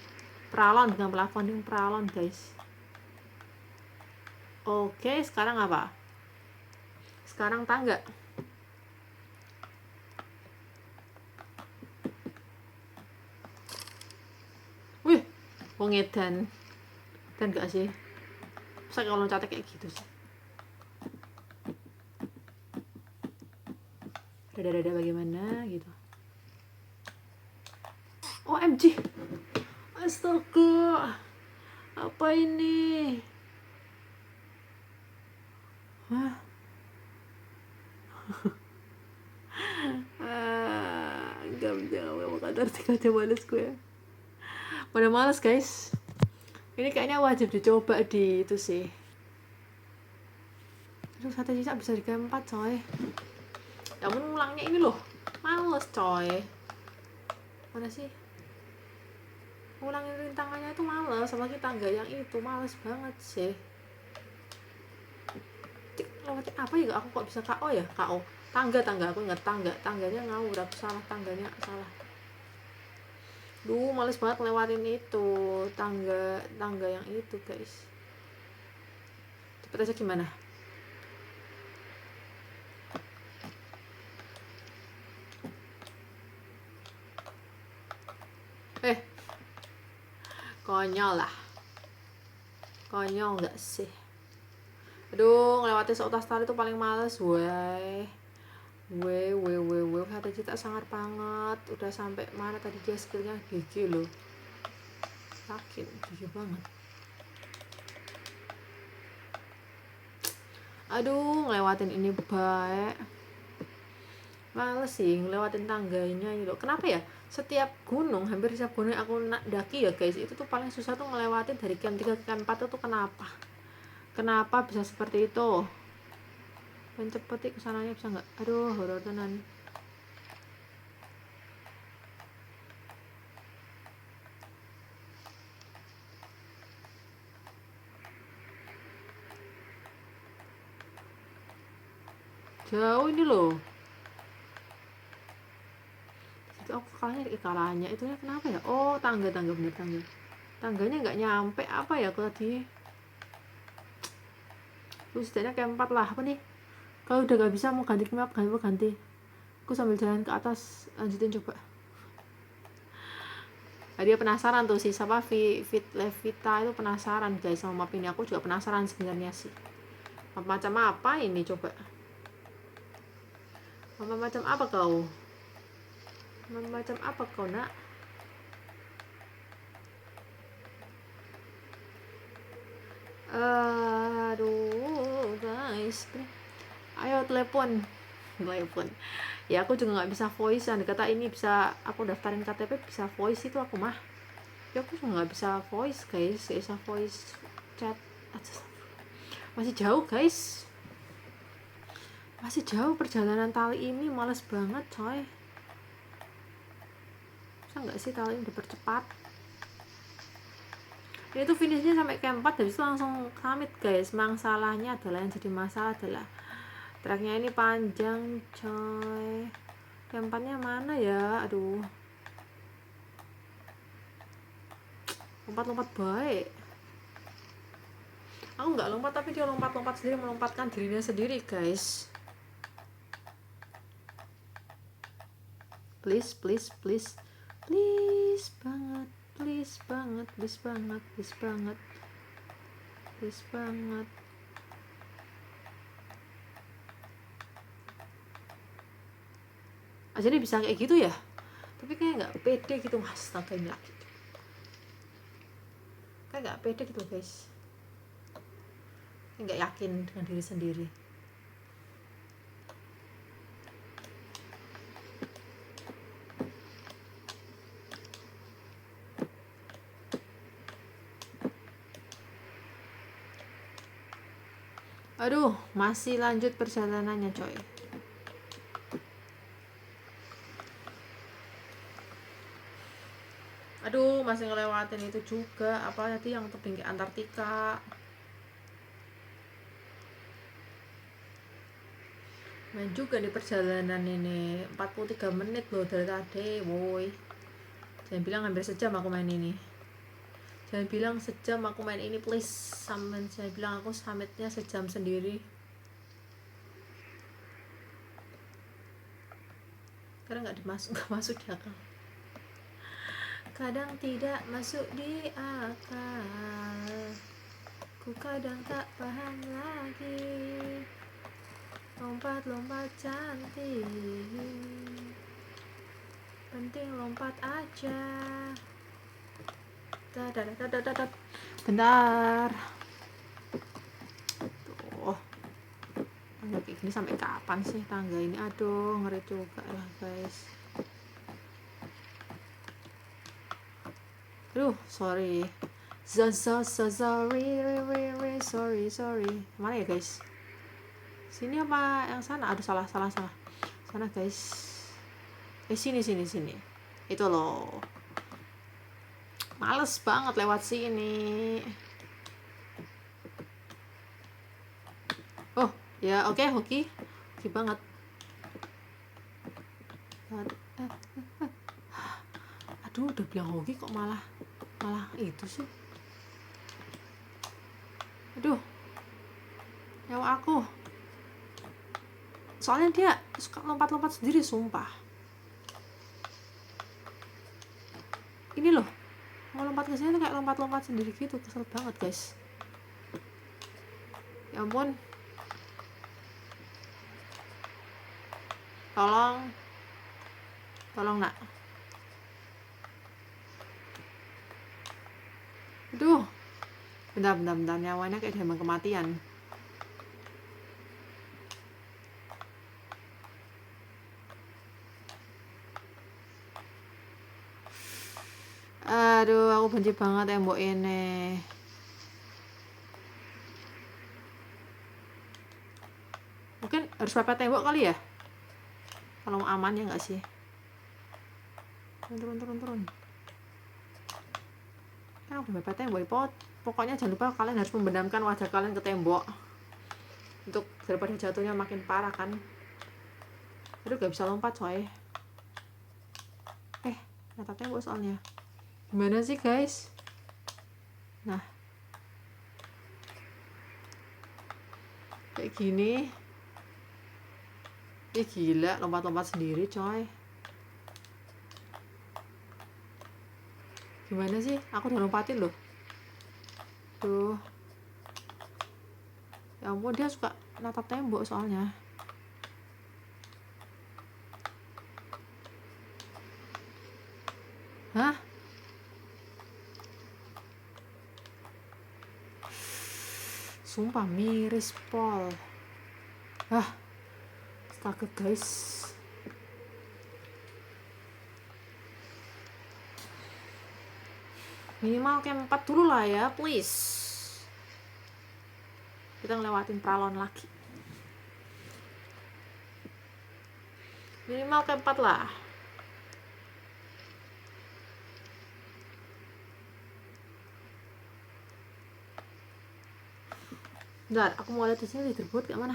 Pralon bukan plafon, ini pralon guys. Oke, sekarang apa? Sekarang tangga. Wih, ngedan. Dan gak sih? Masa kalau loncatnya kayak gitu sih? Dada bagaimana gitu. OMG. Astaga. Apa ini? Hah? Gak mau kadar 3 jam males gue. Pada males guys. Ini kayaknya wajib dicoba di itu sih. Aduh, sate cicak bisa di camp 4 coy. Namun ulangnya ini loh, males coy. Mana sih? Ulangin rintangannya itu males, apalagi tangga yang itu males banget sih. Lewatin apa ya? Aku kok bisa KO ya? KO. Tangga aku ingat tangganya ngawur, aku salah tangganya salah. Males banget lewatin itu tangga yang itu guys. Cepet aja gimana? Konyol gak sih? Aduh, ngelewatin seutas tali itu paling males, weh. Sate cicak sangar banget. Udah sampai mana tadi dia skillnya? GG loh. Yakin, GG banget. Aduh, ngelewatin ini baik. males sih ngelewatin tangganya ini loh. Kenapa ya setiap gunung, hampir setiap gunung aku daki ya guys, itu tuh paling susah tuh ngelewatin dari camp 3 ke camp 4 itu kenapa bisa seperti itu. Dan cepet kesananya bisa nggak? Aduh, horor tenan. Jauh ini loh. Itu aku kalahnya itu kenapa ya? Oh, tangga bener tangga. Tangganya nggak nyampe apa ya aku tadi. Terus setidaknya camp 4 lah. Apa nih? Kalau udah gak bisa mau ganti map, ganti. Aku sambil jalan ke atas, lanjutin coba. Nah, dia penasaran tuh si siapa Fit Levita itu penasaran guys sama map ini. Aku juga penasaran sebenarnya sih. Map macam apa ini coba? Map macam apa kau? Map macam apa kau nak? Aduh guys, ayo telepon ya. Aku juga nggak bisa voice. Andai kata ini bisa aku daftarin KTP bisa voice itu aku mah ya. Aku juga nggak bisa voice guys, nggak bisa voice chat. Masih jauh guys, masih jauh perjalanan tali ini. Males banget coy. Bisa nggak sih tali ini dipercepat? Ini tuh finishnya sampai camp 4 dan itu langsung summit guys. Masalahnya adalah yang jadi masalah adalah treknya ini panjang coy. Tempatnya mana ya? Aduh, lompat baik. Aku nggak lompat tapi dia lompat sendiri, melompatkan dirinya sendiri guys. Please banget. Aja nih bisa kayak gitu ya, tapi kayak nggak pede gitu. Astaga, ini lagi kayak nggak pede gitu guys, nggak yakin dengan diri sendiri. Aduh, masih lanjut perjalanannya coy. Aduh, masih ngelewatin itu juga. Apa tadi yang tebing ke Antartika. Main juga di perjalanan ini 43 menit loh dari tadi. Woi, jangan bilang hampir sejam aku main ini. Jangan bilang sejam aku main ini please. Jangan bilang aku summitnya sejam sendiri. Karena nggak masuk di akal. Kadang tidak masuk di akal. Ku kadang tak paham lagi. Lompat cantik. Penting lompat aja. Bentar. Tuh. Tangga kayak gini sampai kapan sih tangga ini? Aduh, ngeri juga lah guys. Aduh, sorry. Sorry. Mana ya guys? Sini apa yang sana? Aduh, salah. Sana guys. Sini. Itu loh. Males banget lewat sini. Oh, ya oke banget. Aduh, udah bilang hoki kok malah itu sih. Aduh, nyawa aku. Soalnya dia suka lompat sendiri, sumpah. Ini loh, mau lompat ke sini tuh kayak lompat sendiri gitu, kesel banget guys. Ya ampun. Tolong nak. Aduh, bentar, nyawanya kayak diambang kematian. Aduh, aku benci banget tembok ini. Mungkin harus pepet tembok kali ya, kalau mau aman ya nggak sih. Turun. Kan aku pepet tembok. Pokoknya jangan lupa kalian harus membenamkan wajah kalian ke tembok, untuk daripada jatuhnya makin parah kan. Aduh, gak bisa lompat coy. Natap tembok soalnya. Gimana sih guys? Nah, kayak gini. Gila, lompat-lompat sendiri coy. Gimana sih? Aku udah lompatin loh. Tuh. Ya ampun, dia suka natap tembok soalnya. Hah? Sumpah miris pol. Astaga guys. Minimal camp 4 dulu lah ya, please. Kita ngelewatin pralon lagi. Minimal camp 4 lah. Bentar, aku mau lihat di sini leaderboard kayak mana.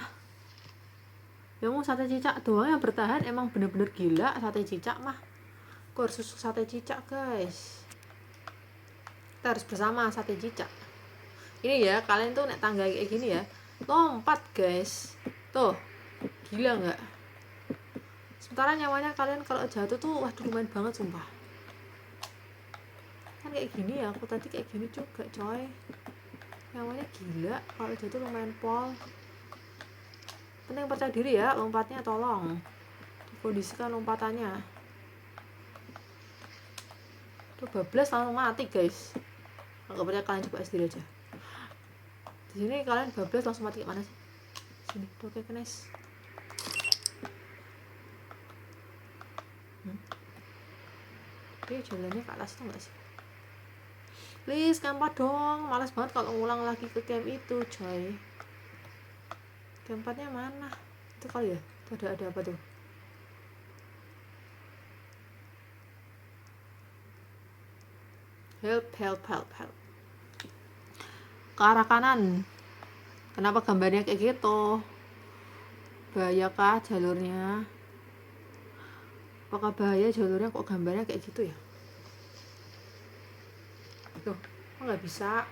Yang mau sate cicak doang yang bertahan, emang bener-bener gila sate cicak mah. Aku harus susu sate cicak guys. Kita harus bersama sate cicak. Ini ya, kalian tuh naik tangga kayak gini ya, lompat guys. Tuh, gila nggak? Sementara nyawanya kalian kalau jatuh tuh waduh lumayan banget sumpah. Kan kayak gini ya, aku tadi kayak gini juga coy. Nyawanya gila, kalau jatuh lumayan pol. Penting percaya diri ya, lompatnya tolong dikondisikan lompatannya. Tuh bablas langsung mati guys. Kalau percaya kalian coba sendiri aja. Di sini kalian bablas langsung mati, mana sih? Sini, oke kenes. Oke, jalannya ke atas tuh nggak sih? Please camp dong, malas banget kalau ngulang lagi ke camp itu coy. Campnya mana? Itu kali ya? Itu ada apa tuh? Help. Ke arah kanan. Kenapa gambarnya kayak gitu? Bahaya kah jalurnya? Apakah bahaya jalurnya kok gambarnya kayak gitu ya? Tuh, kok nggak bisa?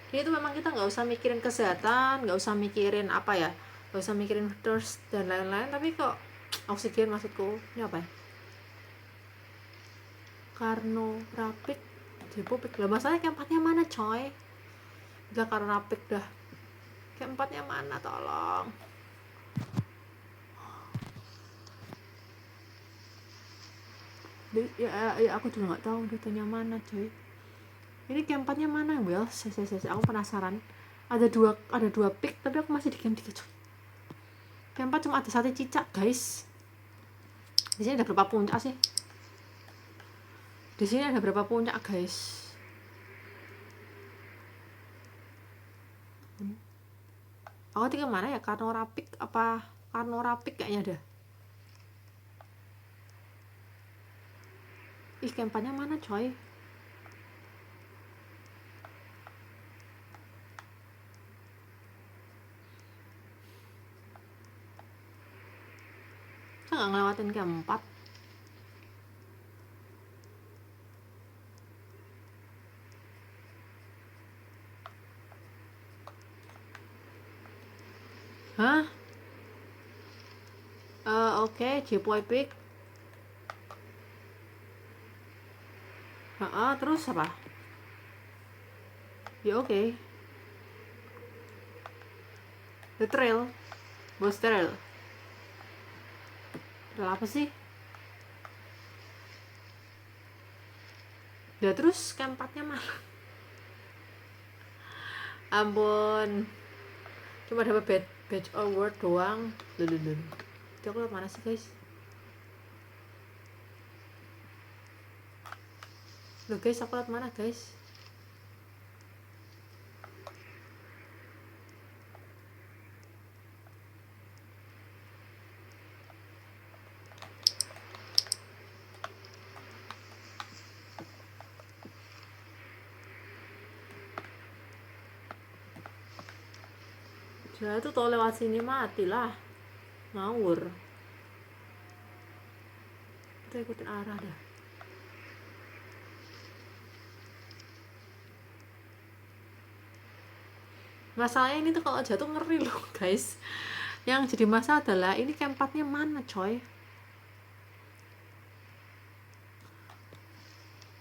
Jadi itu memang kita nggak usah mikirin kesehatan, nggak usah mikirin apa ya, nggak usah mikirin thirst dan lain-lain. Tapi kok oksigen maksudku, ini apa ya? Karno Rapid Depopik lah, masalahnya keempatnya mana coy? Udah Karno Rapid dah, keempatnya mana tolong? Ya aku juga nggak tahu datanya mana coy. Ini keempatnya mana Will? Aku penasaran. Ada dua pick tapi aku masih di game 3 coy. Keempat cuma ada sate cicak guys. Di sini ada berapa puncak sih? Di sini ada berapa puncak guys? Aku tinggal mana ya? Karno Rapid apa? Karno Rapid kayaknya ada. Ih, keempatnya mana coy? Kita nggak ngelewatin keempat. Hah? Oke, Jepoy Peak. Terus apa? Ya oke. The Trail. Bos Trail. Trail apa sih? Ya terus keempatnya mana? Ampun. Cuma dapat Batch award doang. Dulu. Itu aku lihat mana sih guys? Loh guys, aku lihat mana guys? Dia tuh tau lewat sini matilah. Ngawur. Kita ikutin arah dah. Masalahnya ini tuh kalau jatuh ngeri loh guys. Yang jadi masalah adalah ini campatnya mana coy?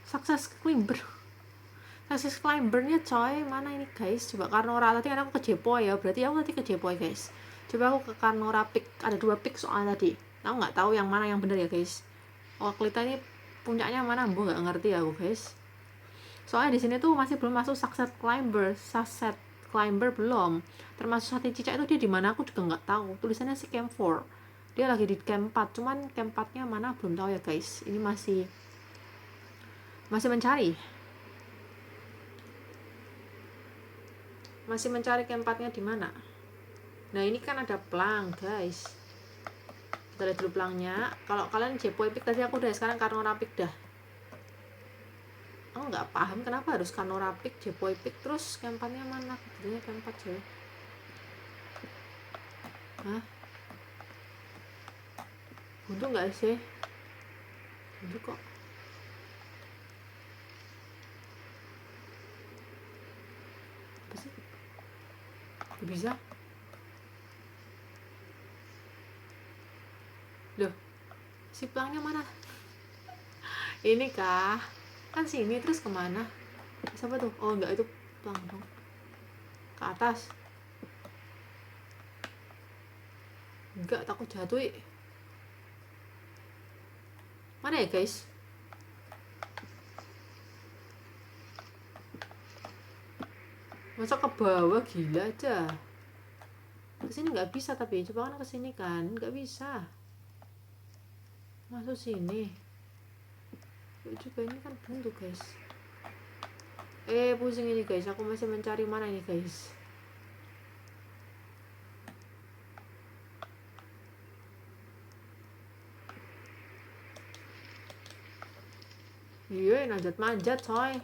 Success climbernya coy, mana ini guys? Coba Karnora, tadi kan aku kejepoy ya, berarti aku tadi kejepoy guys. Coba aku ke Karnora Peak, ada 2 peak soalnya tadi. Aku nggak tahu yang mana yang bener ya guys. Oh kelita ini puncaknya mana, bu nggak ngerti aku guys. Soalnya di sini tuh masih belum masuk Sunset Climber belum. Termasuk Sate Cicak itu dia di mana aku juga nggak tahu. Tulisannya sih Camp 4. Dia lagi di Camp 4, cuman Camp 4-nya mana belum tahu ya guys. Ini masih mencari. Masih mencari Camp 4-nya di mana. Nah, ini kan ada plang, guys. Kita lihat dulu plangnya. Kalau kalian Jepo Epic tadi aku udah, sekarang Karnora Peak dah. Aku nggak paham kenapa harus Karnora Peak, Jepo Epic, terus Camp 4-nya mana? Kebetulannya Camp 4 coy. Hah? Buntu nggak sih? Buntu kok. Apa sih? Gak bisa. Loh, si plangnya mana? Ini kah? Kan sini terus kemana? Siapa tuh? Oh enggak, itu plang dong. Ke atas. Enggak, takut jatuh. Mana ya guys? Masa ke bawah, gila aja. Kesini nggak bisa, tapi coba kan kesini kan nggak bisa. Masuk sini. Juga ini kan buntu guys. Pusing ini guys. Aku masih mencari mana ini guys. Iya, manjat coy.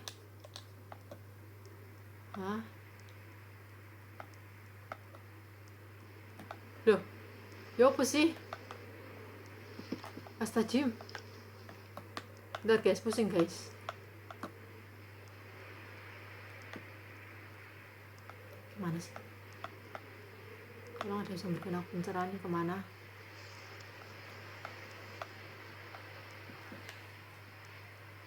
Hah? Loh, ya apa sih? Astagfirullah. Bentar guys, pusing guys. Gimana sih? Kalau ada yang bikin aku pencerahan kemana?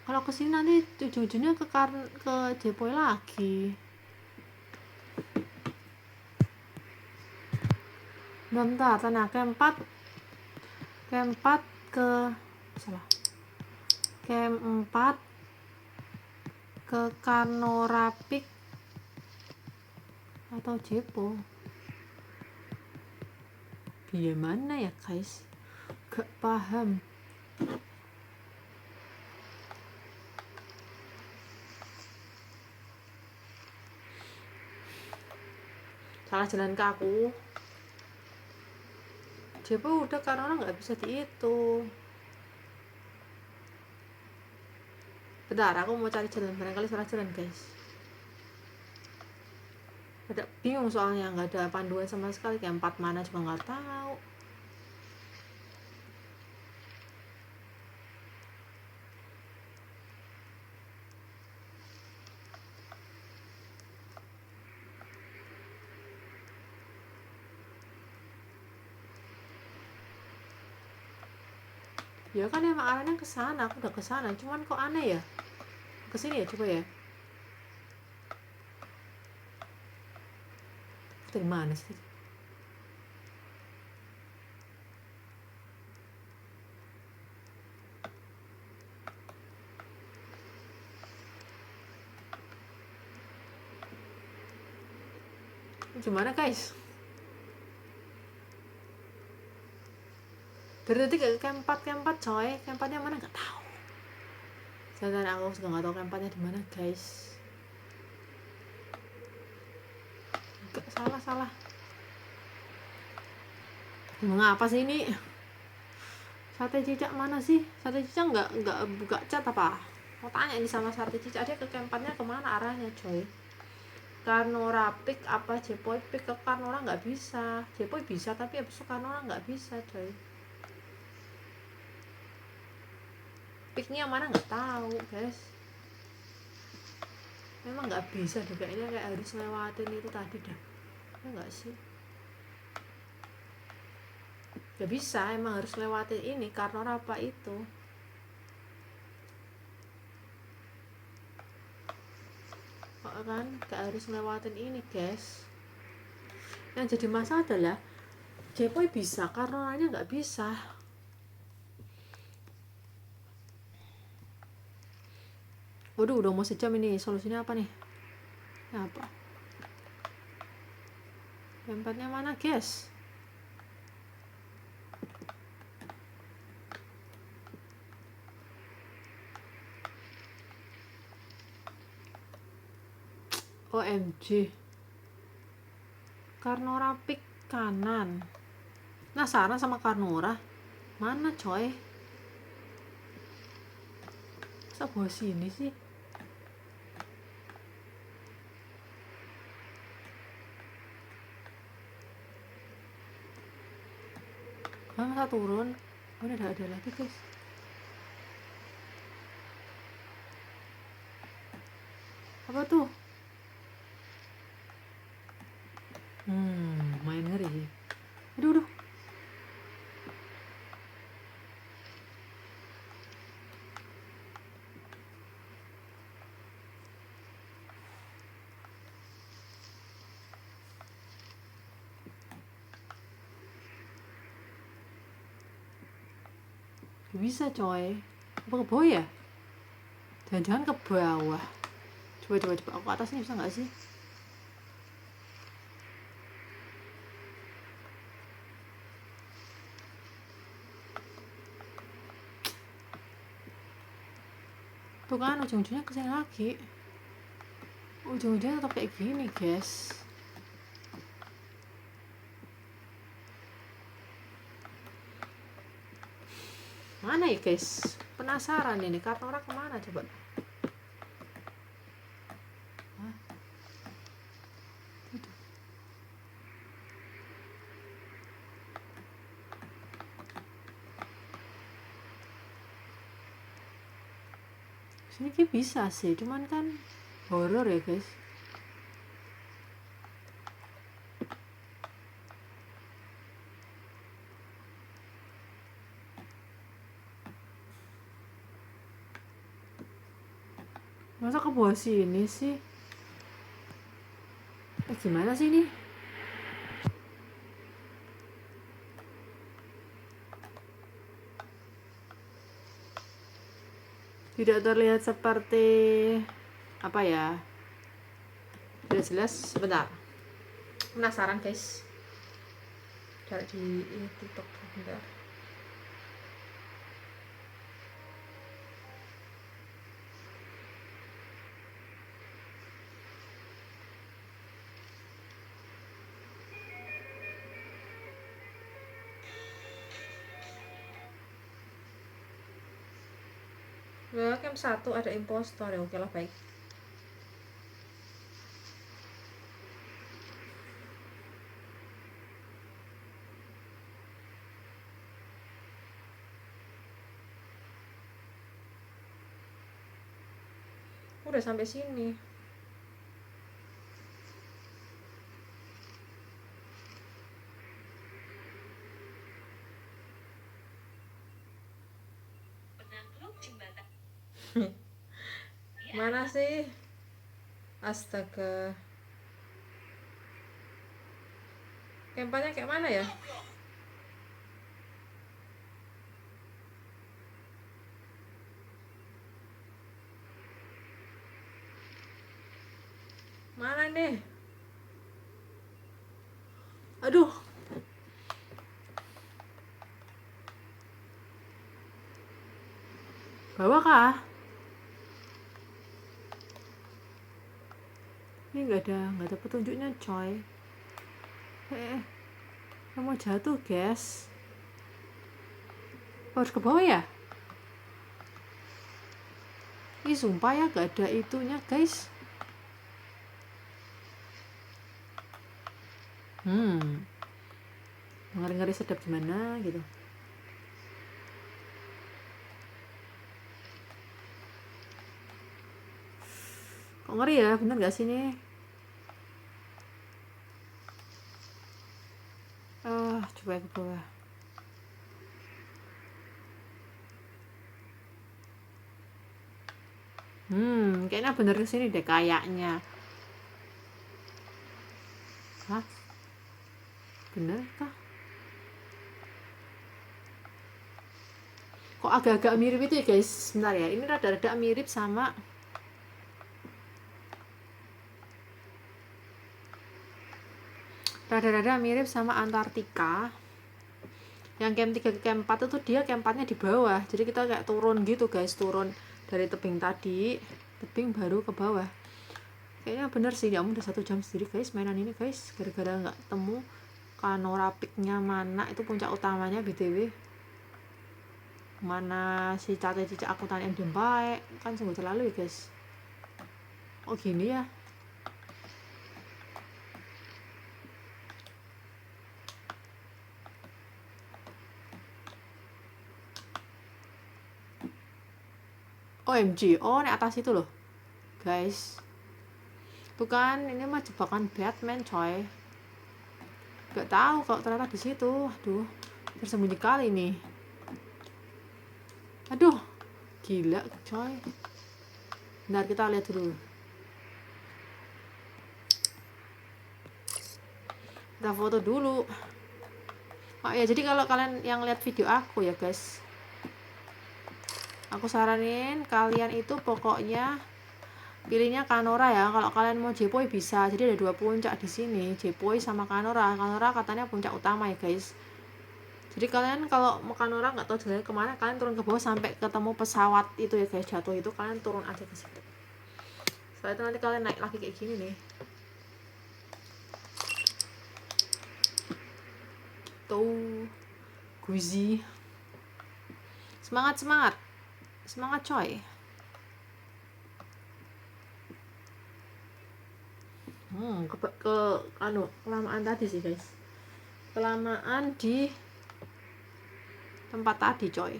Kalau kesini nanti ujung-ujungnya ke Jepoy lagi. Bentar, tanah Camp 4 ke salah. Camp 4 ke Karnora Peak atau Jepo. Biar mana ya guys? Gak paham. Salah jalan ke aku. Jepo udah, karena orang nggak bisa di itu. Bentar, aku mau cari jalan, barangkali salah jalan guys. Ada bingung soalnya nggak ada panduan sama sekali, kayak 4 mana juga nggak tahu. Ya kan emang arahnya ke sana, aku udah ke sana, cuman kok aneh ya? Ke sini ya, coba ya. Dari mana sih? Gimana guys? Dari tadi kayak kempat coy, kempatnya mana nggak tahu. Sedangkan aku juga nggak tahu kempatnya di mana guys. Enggak, salah. Mau ngapa sih ini? Sate cicak mana sih? Sate cicak nggak buka chat apa? Mau tanya ini sama sate cicak, dia ke kempatnya kemana arahnya coy? Karnora pick apa Jepoy pick? Ke Karnora nggak bisa, Jepoy bisa tapi abis itu Karnora nggak bisa coy. Picknya mana nggak tahu guys. Memang nggak bisa deh kayaknya, kayak harus lewatin itu tadi dah. Ya nggak sih? Nggak bisa, emang harus lewatin ini Karnora apa itu. Kan gak harus ngelewatin ini guys. Yang jadi masalah adalah Jepoy bisa, Karnolanya nggak bisa. Waduh, udah mau sejam ini. Solusinya apa nih? Apa? Tempatnya mana guys? OMG, Karnora pick kanan. Penasaran sama Karnora. Mana coy? Masa bawa sini sih? Masa turun? Oh, udah ada lagi guys. Apa tuh? Main ngeri sih. Aduh. Bisa coy. Apa ke bawah ya? Jangan-jangan ke bawah. Coba aku ke atasnya bisa nggak sih? Tuh kan ujung-ujungnya kesini lagi. Ujung-ujungnya tetap kayak gini guys. Mana ya guys? Penasaran ini Karnora kemana coba? Sini kayak bisa sih, cuman kan horor ya guys. Masa ke bawah sini sih? Gimana sih ini? Tidak terlihat seperti apa ya? Tidak jelas. Sebentar. Penasaran guys. Cari di TikTok bentar. Nah, camp 1 ada impostor ya, oke lah baik. Udah sampai sini. Mana sih? Astaga. Kempanya kayak mana ya? Mana nih? Aduh. Bawah kah? Ini nggak ada petunjuknya coy. Mau jatuh guys. Harus ke bawah ya? Ih sumpah ya gak ada itunya guys. Ngeri-ngeri sedap gimana gitu. Kok ngeri ya, bener gak sih nih? Coba ke bawah. Kayaknya bener di sini deh kayaknya. Hah? Bener kah? Kok agak-agak mirip itu ya guys. Sebentar ya, ini rada-rada mirip sama Antartika. Yang camp 3 ke camp 4 itu dia camp 4-nya di bawah. Jadi kita kayak turun gitu guys, turun dari tebing tadi, tebing baru ke bawah. Kayaknya bener sih, ya udah 1 jam sendiri guys mainan ini guys, gara-gara nggak temu Kanora Peak-nya mana, itu puncak utamanya BTW. Mana si cicak aku tanya yang baik, kan sungguh terlalu ya guys. Oh gini ya. OMG, oh di atas itu loh guys. Tuh kan, ini mah jebakan Batman coy. Gak tahu kalau ternyata di situ. Aduh, tersembunyi kali nih. Aduh, gila coy. Bentar kita lihat dulu. Kita foto dulu. Oh ya, jadi kalau kalian yang lihat video aku ya guys, aku saranin kalian itu pokoknya pilihnya Kanora ya. Kalau kalian mau Jepoy bisa. Jadi ada 2 puncak di sini, Jepoy sama Kanora. Kanora katanya puncak utama ya guys. Jadi kalian kalau mau Kanora nggak tahu jalan kemana, kalian turun ke bawah sampai ketemu pesawat itu ya guys, jatuh itu kalian turun aja ke situ. Setelah itu nanti kalian naik lagi kayak gini nih. Tuh, Guzi. Semangat coy. Kelamaan tadi sih guys, kelamaan di tempat tadi coy,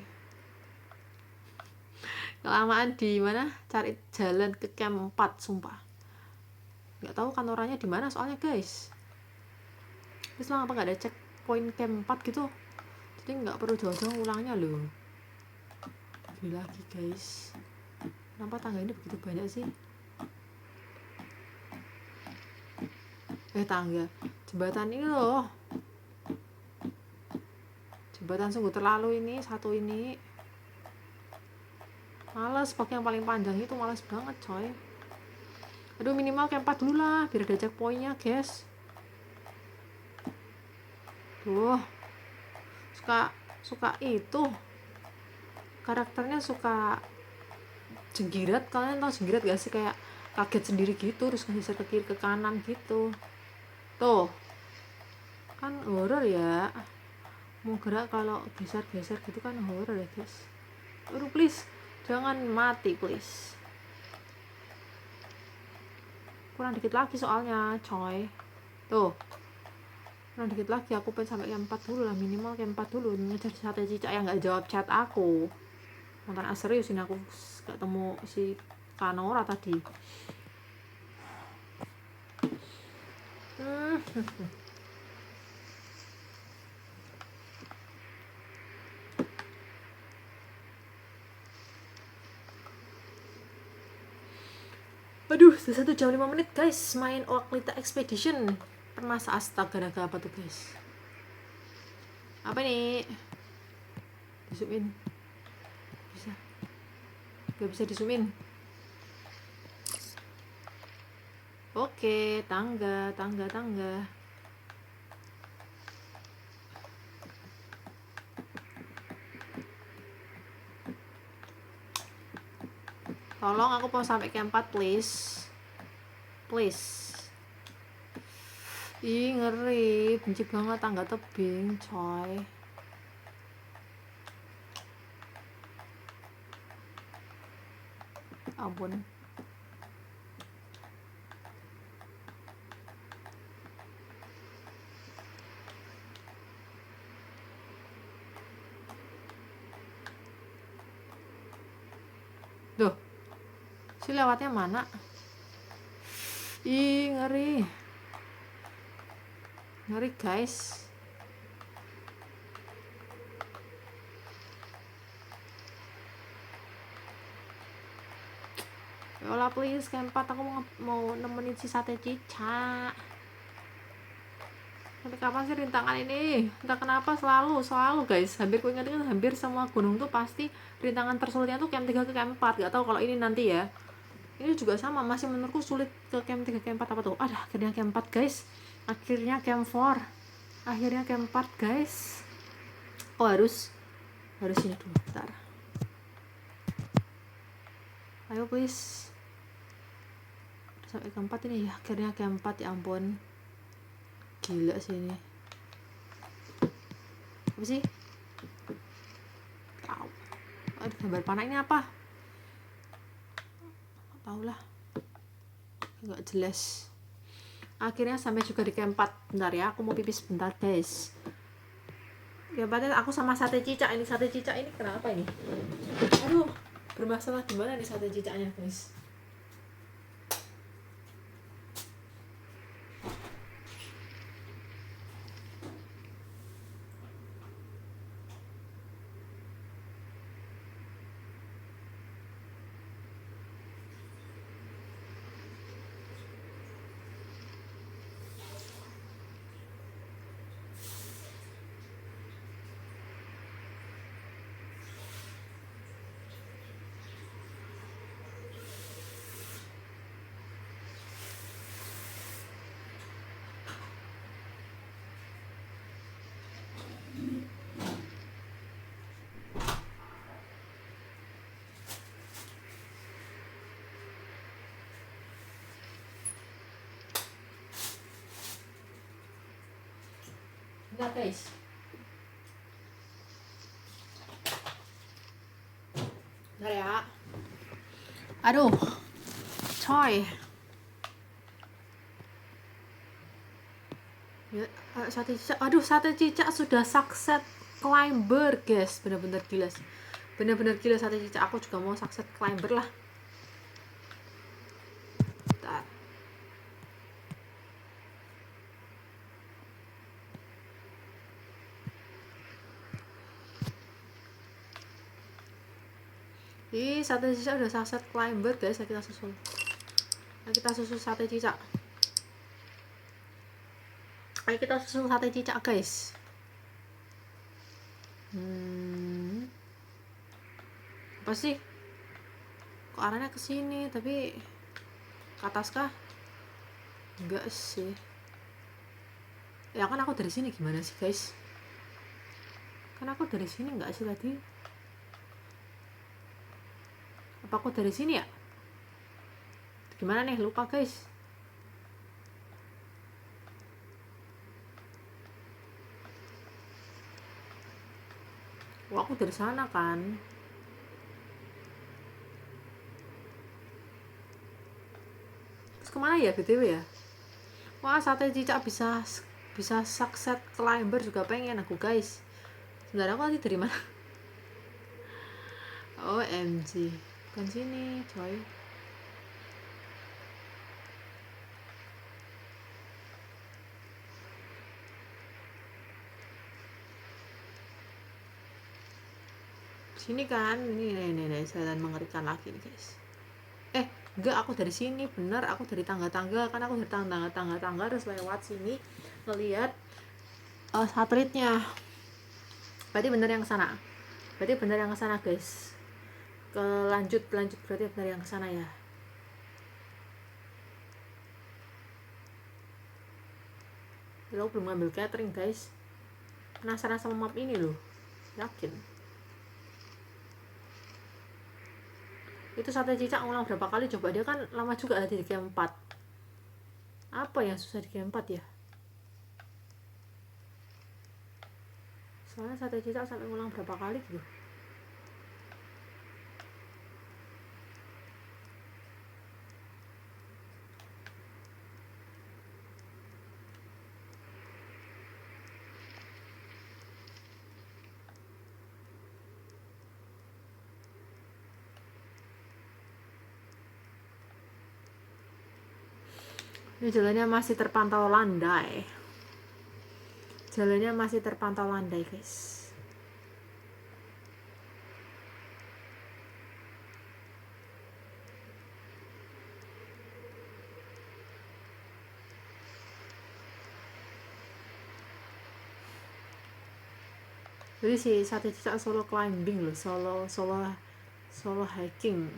kelamaan di mana cari jalan ke camp 4 sumpah. Nggak tahu kan orangnya di mana soalnya guys. Terus kenapa nggak ada checkpoint camp 4 gitu, jadi nggak perlu jauh-jauh ulangnya loh. Gila lagi guys, kenapa tangga ini begitu banyak sih? Tangga, jembatan ini loh, jembatan sungguh terlalu ini satu ini. Males pakai yang paling panjang itu, males banget coy. Aduh, minimal camp 4 dulu lah biar ada checkpointnya guys. Tuh, suka itu karakternya suka jenggirat. Kalian tau jenggirat gak sih, kayak kaget sendiri gitu terus geser ke kiri ke kanan gitu. Tuh kan horor ya, mau gerak kalau geser-geser gitu kan horor ya guys. Aduh please jangan mati please. Kurang dikit lagi soalnya coy. Tuh kurang dikit lagi, aku pengen sampai camp 4 dulu lah, minimal camp 4 dulu. Ngejar sate cicak yang gak jawab chat aku. Mantan serius ini, aku gak temu si Kanora tadi. Aduh, sudah 1 jam 5 menit guys main Oaklita Expedition. Permasa astaga, naga apa tuh guys? Apa nih? Disumin. Bisa. Gak bisa disumin. Oke, tangga. Tolong aku mau sampai camp 4 please. Please. Ih ngeri, benci banget tangga tebing coy. Ampun. Duh, si lewatnya mana? Ih ngeri. Ngeri guys. Yolah please, camp 4 aku mau nemenin si sate cicak. Tapi kapan sih rintangan ini? Entah kenapa selalu guys. Hampir ku ingat-ingat hampir semua gunung tuh pasti rintangan tersulitnya tuh camp 3 ke camp 4. Gak tahu kalau ini nanti ya. Ini juga sama, masih menurutku sulit ke camp 3 camp 4 apa tuh. Akhirnya camp 4 guys. Akhirnya camp 4. Akhirnya camp 4 guys. Oh harus ini dulu, bentar. Ayo please. Sampai camp 4 ini ya. Akhirnya camp 4 ya ampun. Gila sih ini. Apa sih? Tahu. Aduh, gambar panah ini apa? Tahu lah. Enggak jelas. Akhirnya sampai juga di camp 4. Bentar ya, aku mau pipis bentar, guys. Ya padahal aku sama sate cicak ini. Sate cicak ini kenapa ini? Aduh, bermasalah di mana nih sate cicaknya, guys? Enggak guys. Bentar ya. Aduh, coy. Ya, sate cicak. Aduh, sate cicak sudah sukses climber guys. Bener-bener gila. Bener-bener gila sate cicak. Aku juga mau sukses climber lah. Bentar. Ih, sate cicak udah sukses climber guys. Kita susul. Kita susul sate cicak. Ayo kita susul sate cicak guys. Apa sih? Kok arahnya ke sini tapi ke atas kah? Enggak sih. Ya kan aku dari sini gimana sih guys? Kan aku dari sini enggak sih tadi? Apa aku dari sini ya? Gimana nih? Lupa guys. Wah, aku dari sana kan. Terus kemana ya BTW ya? Wah, sate cicak bisa sukses climber juga pengen aku guys. Sebenarnya aku tadi dari mana? OMG. Bukan sini coy. Sini kan, ini jalan mengerikan lagi nih guys. Enggak, aku dari sini bener, aku dari tangga-tangga kan, aku dari tangga terus lewat sini ngelihat satelitnya. Berarti bener yang sana. Guys. Lanjut berarti bener yang sana ya. Lo belum ngambil catering guys. Penasaran sama map ini loh. Yakin. Itu sate cicak ngulang berapa kali coba, dia kan lama juga tadi di game 4. Apa yang susah di game 4 ya? Soalnya sate cicak sampai ngulang berapa kali gitu. Ini jalannya masih terpantau landai. Jalannya masih terpantau landai, guys. Jadi si sate cicak solo climbing loh, solo hiking.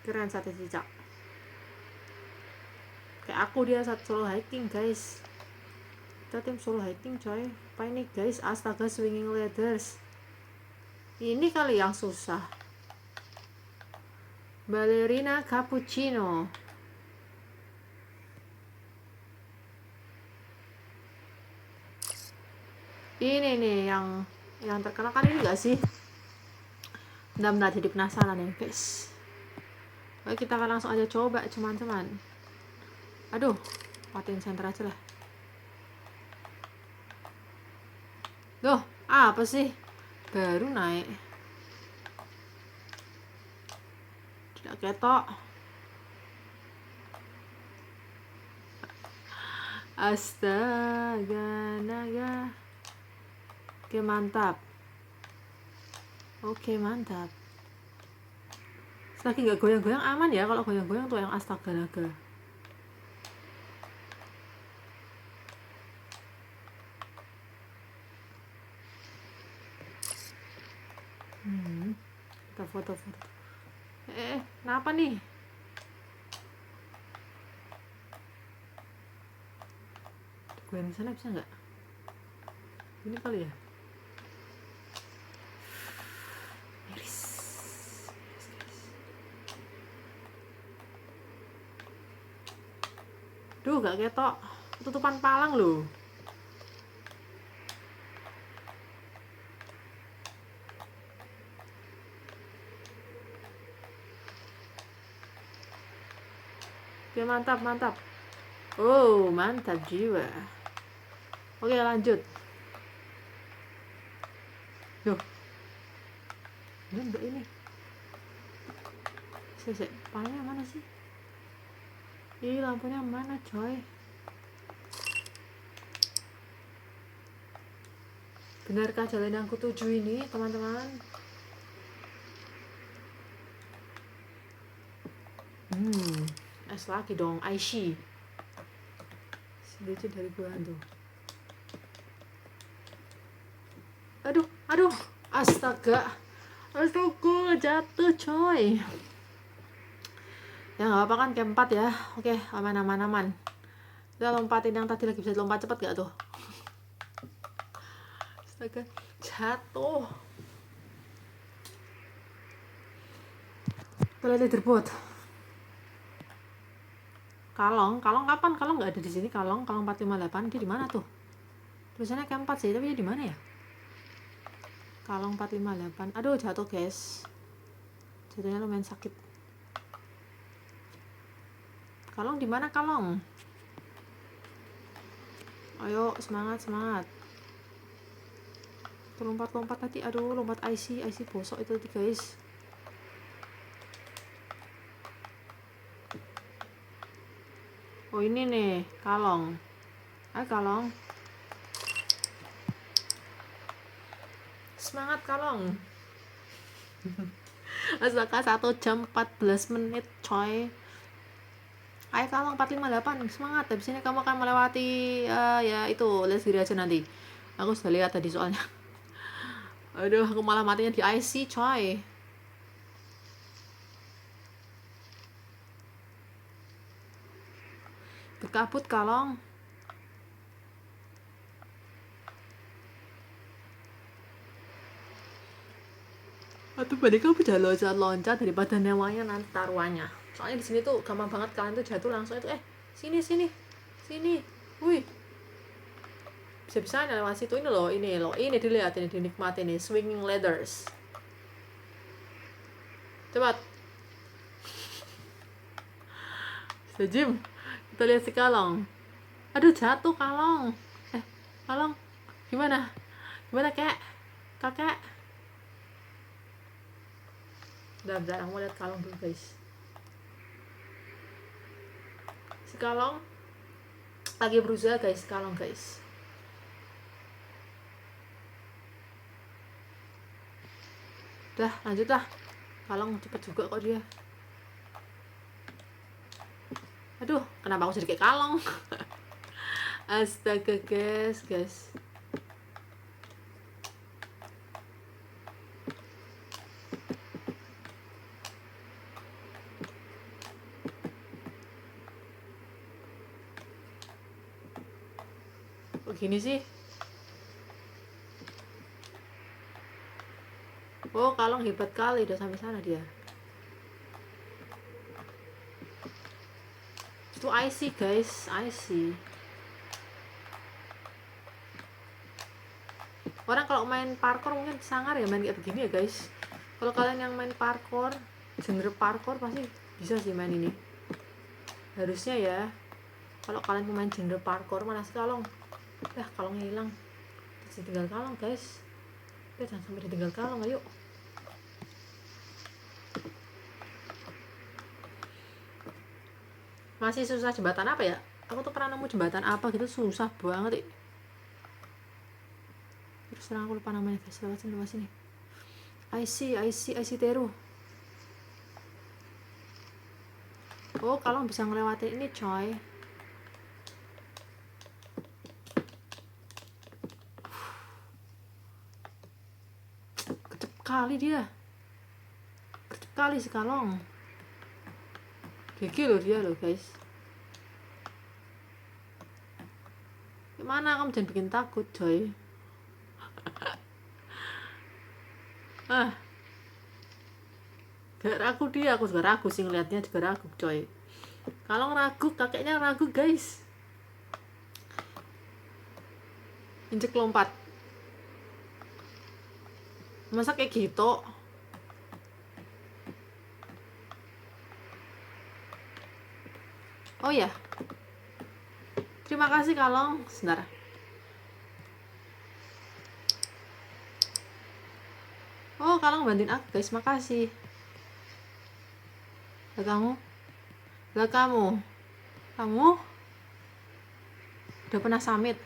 Keren sate cicak. Kayak aku dia solo hiking, guys. Kita tim solo hiking, coy. Apa ini, guys? Astaga, swinging ladders. Ini kali yang susah. Ballerina cappuccino. Ini nih yang terkenal kan ini gak sih? Bentar jadi penasaran ya, guys. Oke, kita akan langsung aja coba, teman-teman. Aduh, matiin center aja lah. Duh, apa sih? Baru naik. Tidak ketok. Astaga, naga. Oke, mantap. Oke, mantap. Selagi nggak goyang-goyang aman ya. Kalau goyang-goyang tuh yang astaga naga. Kita foto-foto. Kenapa nih? Goyang di sana bisa nggak? Ini kali ya. Miris. Duh, gak ketok. Tutupan palang loh. Oke, mantap. Oh, mantap jiwa. Oke, lanjut. Duh. Ini. Palanya mana sih? Ih, lampunya mana, coy? Benarkah jalan yang kutuju ini, teman-teman? Es lagi dong, Aishi. Lucu dari gua tuh. Aduh, astaga, jatuh, coy. Ya nggak apa kan, camp 4 ya. Oke, aman. Kita lompatin yang tadi lagi, bisa lompat cepet gak tuh? Astaga, jatuh. Boleh leaderboard. Kalong kapan? Kalong nggak ada di sini. Kalong 458 dia di mana tuh? Tulisannya camp 4 sih, tapi dia di mana ya? Kalong 458. Aduh, jatuh, guys. Jatuhnya lumayan sakit. Kalong di mana, Kalong? Ayo, semangat. Lompat tadi. Aduh, lompat IC bosok itu tadi, guys. Oh, ini nih, Kalong. Kalong. Semangat, Kalong. Astaga, 1 jam 14 menit, coy. Ayo, Kalong 458, semangat. Habis ini kamu akan melewati ya itu, lihat sendiri aja nanti. Aku sudah lihat tadi soalnya. Aduh, aku malah matinya di IC, coy. Berkabut, Kalong. atau mereka bisa loncat-loncat daripada newanya nanti taruhannya. Soalnya di sini tuh gampang banget kalian tuh jatuh langsung itu sini wih, bisa-bisa lewat situ. Ini loh, dilihat, ini dinikmati nih, swinging ladders. Cepat sejam kita lihat si Kalong. Aduh, jatuh Kalong. Kalong gimana kakek bentar, aku mau lihat Kalong dulu guys. Si Kalong lagi berusaha guys, Kalong guys. Udah lanjut lah, Kalong cepet juga kok dia. Aduh, kenapa aku jadi kayak Kalong? Astaga guys. Kok gini sih? Oh, Kalong hebat kali, udah sampai sana dia. Itu I see guys, I see. Orang kalau main parkour mungkin sangar ya main kayak begini ya guys. Kalau kalian yang main parkour, genre parkour pasti bisa sih main ini. Harusnya ya. Kalau kalian pemain genre parkour, mana sih Kalong? Kalongnya hilang. Terus tinggal Kalong guys. Jangan sampai ditinggal Kalong, ayo. Masih susah jembatan apa ya? Aku tuh pernah nemu jembatan apa gitu, susah banget. Terus terang aku lupa namanya guys. Lewat sini. I see Teru. Oh, Kalong bisa ngelewatin ini coy. Kecep kali dia. Kecep kali si Kalong. Gigi loh dia loh guys. Gimana, kamu jangan bikin takut coy. Gak ragu dia, aku juga ragu sih ngeliatnya, juga ragu coy. Kalau ragu, kakeknya ragu guys. Injek lompat. Masa kayak gitu? Oh ya, terima kasih Kalong. Sebentar. Oh, Kalong bantuin aku guys, makasih. Kamu udah pernah summit.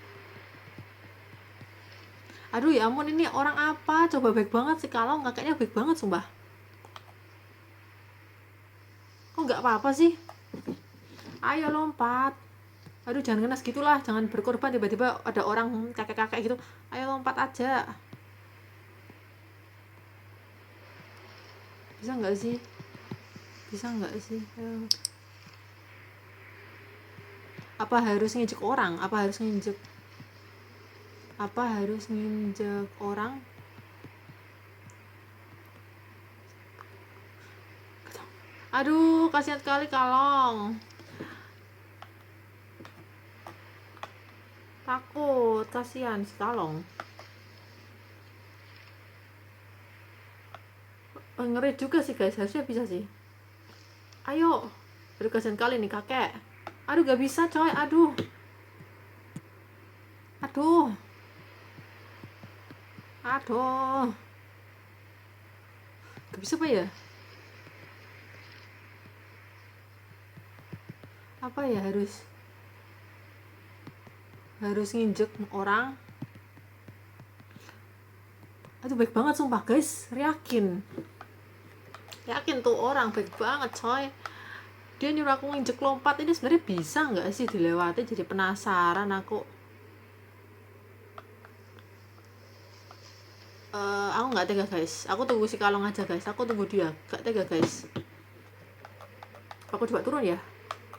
Aduh ya ampun, ini orang apa? Coba baik banget sih Kalong, kakeknya baik banget sumpah. Kok nggak apa-apa sih? Ayo lompat. Aduh, jangan ngenes gitulah, jangan berkorban tiba-tiba ada orang kakek-kakek gitu. Ayo lompat aja. Bisa nggak sih? Apa harus nginjek orang? Apa harus nginjek orang? Aduh, kasihan sekali Kalong. Takut, kasihan si Kalong. Ngeri juga sih guys, harusnya bisa sih. Ayo. Aduh, kasihan kali nih kakek. Aduh, gak bisa coy, aduh. Gak bisa apa ya? Apa ya, harus nginjek orang. Aduh, baik banget sumpah guys, yakin tuh orang baik banget coy. Dia nyuruh aku nginjek lompat. Ini sebenarnya bisa nggak sih dilewati? Jadi penasaran aku. Aku nggak tega guys. Aku tunggu si Kalong aja guys. Aku tunggu dia. Gak tega guys. Aku coba turun ya,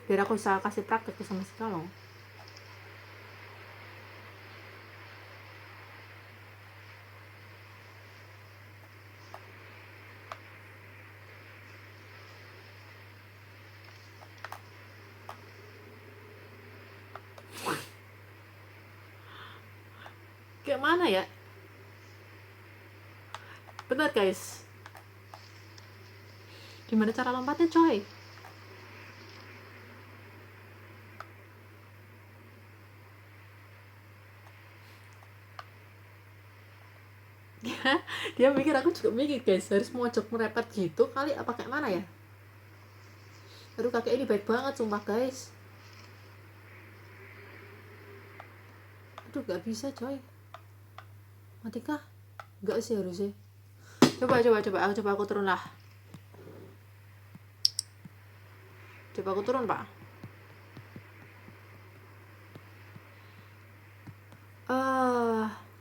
biar aku bisa kasih praktek sama si Kalong. Kayak mana ya? Bener guys. Gimana cara lompatnya coy? Dia mikir, aku juga mikir guys, harus mojok merepet gitu kali apa kayak mana ya? Aduh kakek ini baik banget sumpah guys. Aduh gak bisa coy. Mati kah? Gak sih harusnya. Coba aku turun lah. Coba aku turun pak.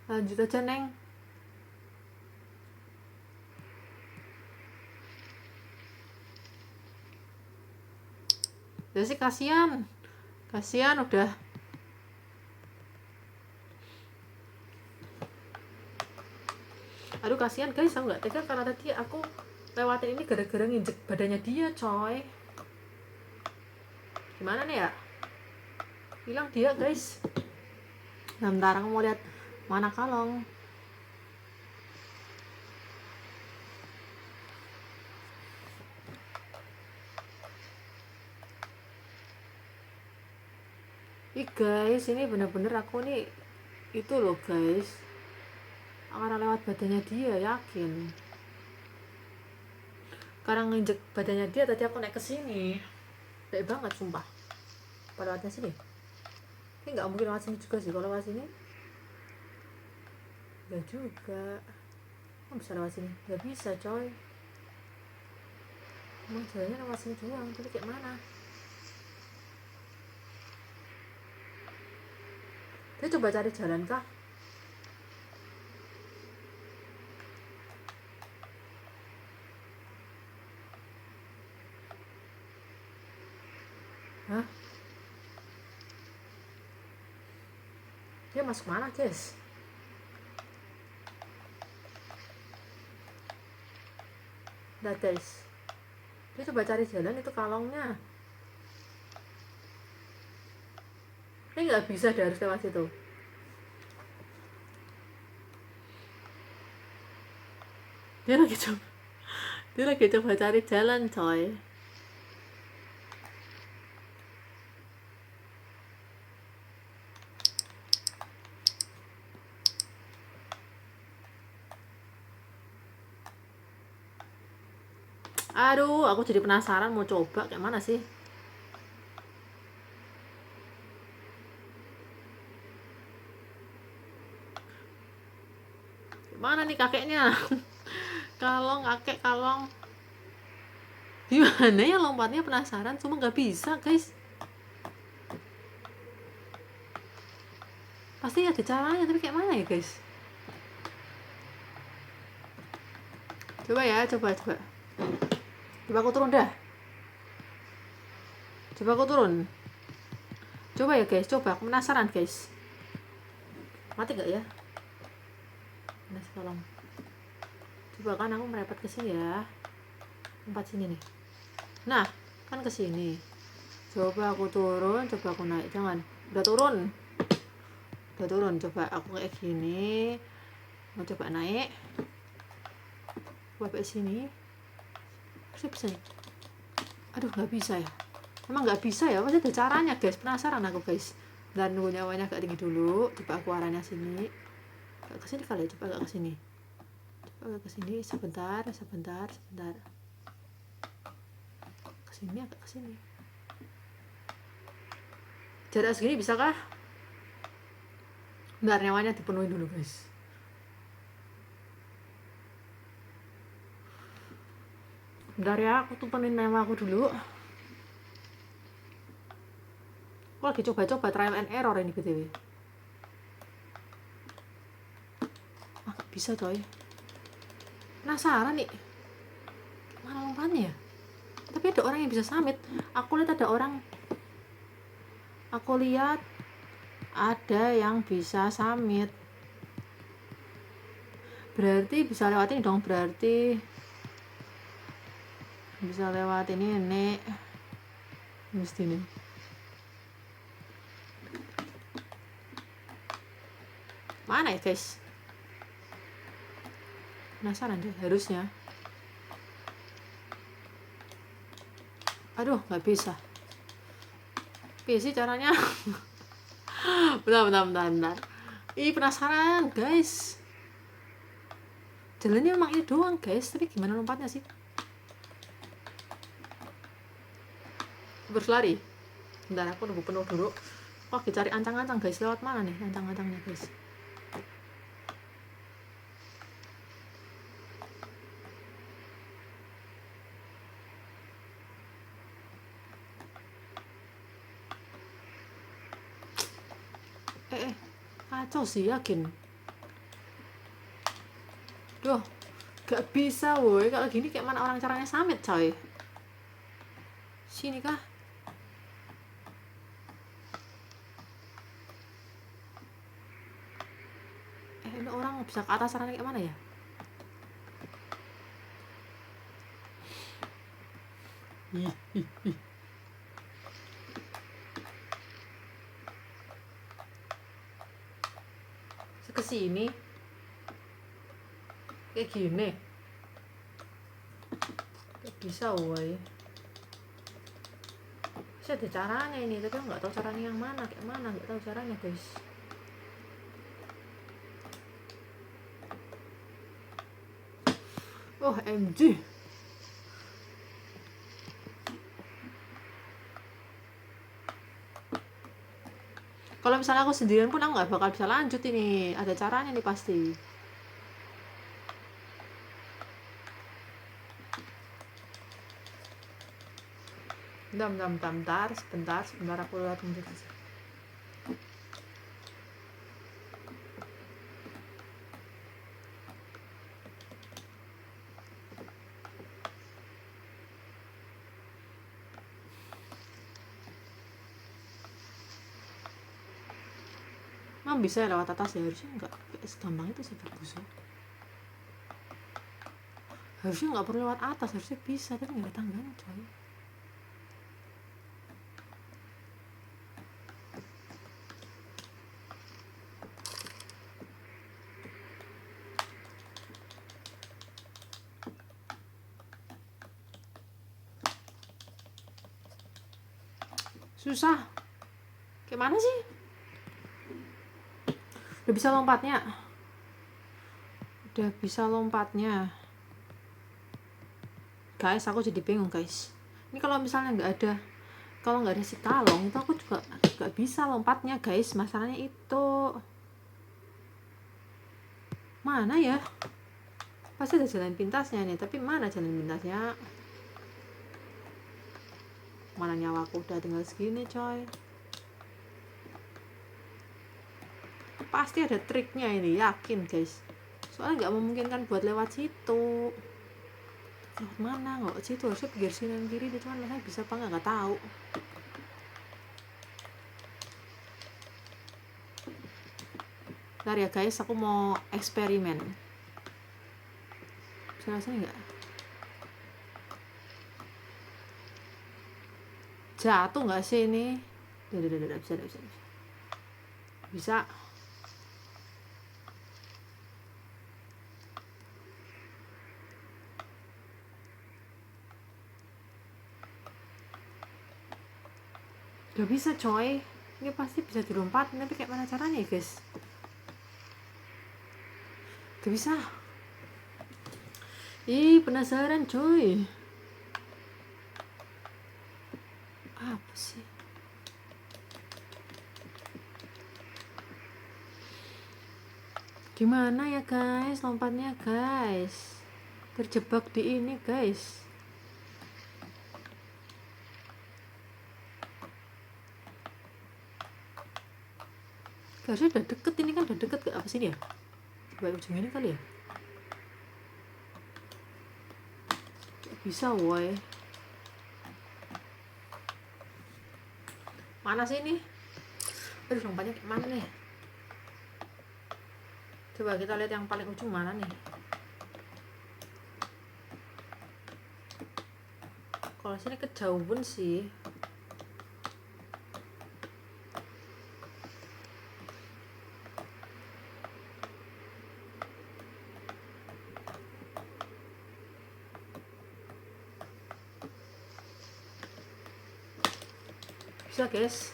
Lanjut aja neng. Ya sih kasihan udah. Aduh kasihan guys, aku nggak tega karena tadi aku lewatin ini gara-gara nginjek badannya dia coy. Gimana nih ya? Hilang dia guys. Bentar aku mau lihat mana kalong. Ih guys, ini bener-bener aku nih itu loh guys, karena lewat badannya dia, yakin karena nginjek badannya dia tadi aku naik ke sini. Baik banget sumpah. Pada lewatnya sini. Ini nggak mungkin lewat sini juga sih. Kalau lewat sini nggak juga. Kok bisa lewat sini? Nggak bisa coy. Emang jalannya lewat sini doang, tapi kayak mana? Dia coba cari jalan kah? Hah? Dia masuk mana guys? Nah guys, dia coba cari jalan itu kalongnya. Ini nggak bisa, dia harus lewat situ. Dia lagi coba cari jalan coy. Aduh, aku jadi penasaran mau coba kayak mana sih. Mana nih kakeknya? Kalong. Gimana ya lompatnya, penasaran, cuma nggak bisa guys. Pasti ada caranya, tapi kayak mana ya guys? Coba ya, coba aku turun dah. Coba ya guys, aku penasaran guys. Mati gak ya? Mas tolong. Coba kan aku merepet ke sini ya. Tempat sini nih. Nah, kan ke sini. Coba aku turun, coba aku naik. Jangan. Udah turun. Coba aku kayak gini. Mau coba naik. Coba ke sini. Bisa nih. Aduh, nggak bisa ya. Emang nggak bisa ya? Pasti ada caranya guys. Penasaran aku guys. Dan nunggu nyawanya agak tinggi dulu. Coba aku arahnya sini. Agak ke sini kali ya. Coba agak ke sini. Sebentar. Ke sini. Jarak segini bisa kah? Bentar, nyawanya dipenuhi dulu guys. Bentar ya, aku tuh penuhin nyawa aku dulu. Aku lagi coba trial and error ini btw. Gak bisa coy. Penasaran nih. Mana lompatnya ya? Tapi ada orang yang bisa summit. Aku lihat ada yang bisa summit. Berarti bisa lewat ini dong, berarti bisa lewat ini nek. Mesti nih. Mana ya guys? Penasaran deh, harusnya. Aduh, nggak bisa. Bisa sih caranya. bentar. Ih, penasaran guys. Jalannya emang ini doang guys, tapi gimana lompatnya sih? Berlari. Bentar, aku nunggu penuh dulu. Wah, dicari ancang-ancang guys, lewat mana nih ancang-ancangnya guys? Kacau sih, yakin. Duh, gak bisa woi, kalau gini kayak mana orang caranya summit coy. Sini kah? Ini orang bisa ke atas caranya kayak mana ya? Kesini kayak gini kayak bisa woi. Bisa ada caranya ini, tapi nggak tahu caranya yang mana, kayak mana, nggak tahu caranya guys. Oh MG. Kalau misalnya aku sendirian pun aku nggak bakal bisa lanjut ini, ada caranya nih pasti. Sebentar aku lihat mundur. Emang bisa ya lewat atas ya? Harusnya nggak segampang itu sih bagus ya. Harusnya nggak perlu lewat atas, harusnya bisa, tapi nggak ada tangganya coy. Susah. Kayak mana sih? Udah bisa lompatnya. Guys, aku jadi bingung guys. Ini kalau misalnya kalau nggak ada si kalong itu aku juga nggak bisa lompatnya guys. Masalahnya itu mana ya? Pasti ada jalan pintasnya nih, tapi mana jalan pintasnya? Mana nyawaku udah tinggal segini coy. Pasti ada triknya ini, yakin guys. Soalnya nggak memungkinkan buat lewat situ. Lewat mana? Nggak situ, harusnya pinggir sini dan kiri. Cuman saya bisa apa nggak tahu. Bentar ya guys, aku mau eksperimen. Bisa sini nggak? Jatuh nggak sih ini? Bisa. Gak bisa coy, ini pasti bisa dilompat, tapi kayak mana caranya ya guys? Gak bisa. Ih, penasaran coy. Apa sih? Gimana ya guys lompatnya guys? Terjebak di ini guys. Harusnya udah deket, ini kan udah deket ke apa sih dia? Coba ujung ini kali ya? Bisa woi. Mana sih ini? Aduh, lompatnya kayak mana nih? Coba kita lihat yang paling ujung mana nih? Kalau sini kejauhan sih. Bisa guys.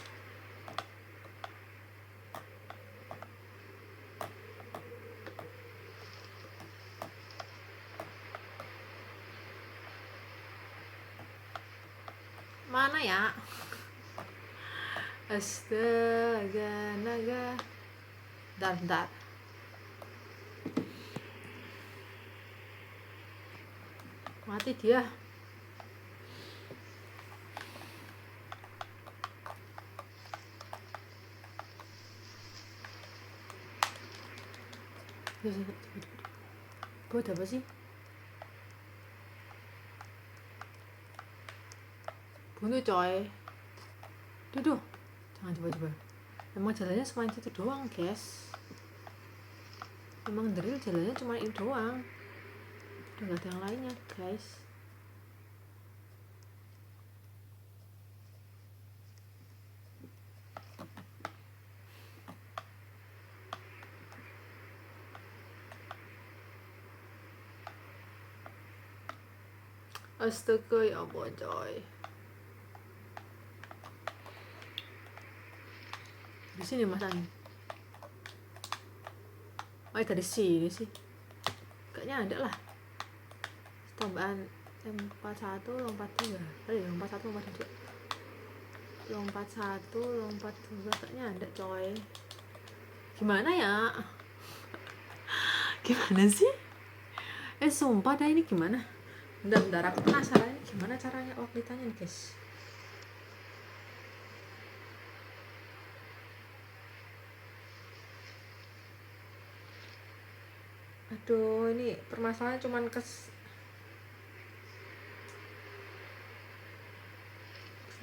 Mana ya? Astaga naga. Bentar. Mati dia. Buat apa sih? Bunuh coy. Duh. Jangan coba-coba. Emang jalannya cuma itu doang guys. Emang drill jalannya cuma ini doang. Udah gak ada yang lainnya guys. Astaga ya ampun coy. Di sini mas Ani. Oh dari sini sih. Kayaknya ada lah. Tambahan lompat 1, lompat 2. Lompat 1, lompat 2. Lompat 1, lompat 2. Kayaknya ada coy. Gimana ya? Gimana sih? Sumpah dah ini gimana? Bentar aku penasaran gimana caranya waklitanya nih guys. Aduh ini permasalahannya cuman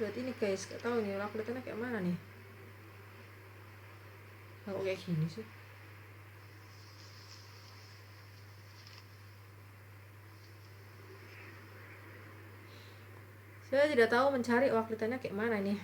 lihat ini guys, gak tahu nih waklitanya kayak mana nih. Kok kayak gini sih? Saya tidak tahu mencari waklitannya kayak mana nih.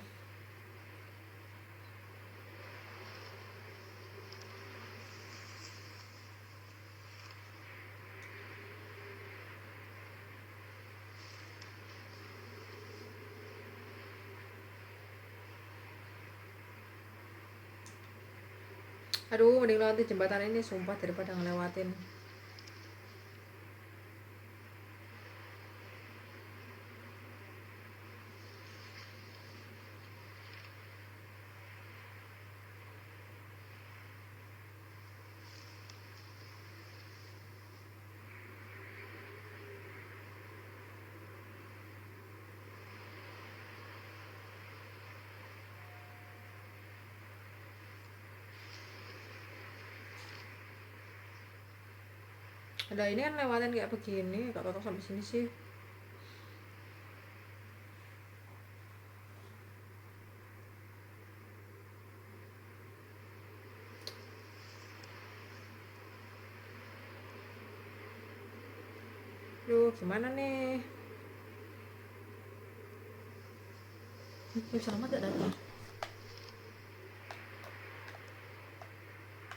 Aduh, mending lewatin jembatan ini sumpah daripada ngelewatin. Ada ini kan lewatin kayak begini, gak cocok sampai sini sih. Duh, gimana nih? Bisa lompat gak tadi?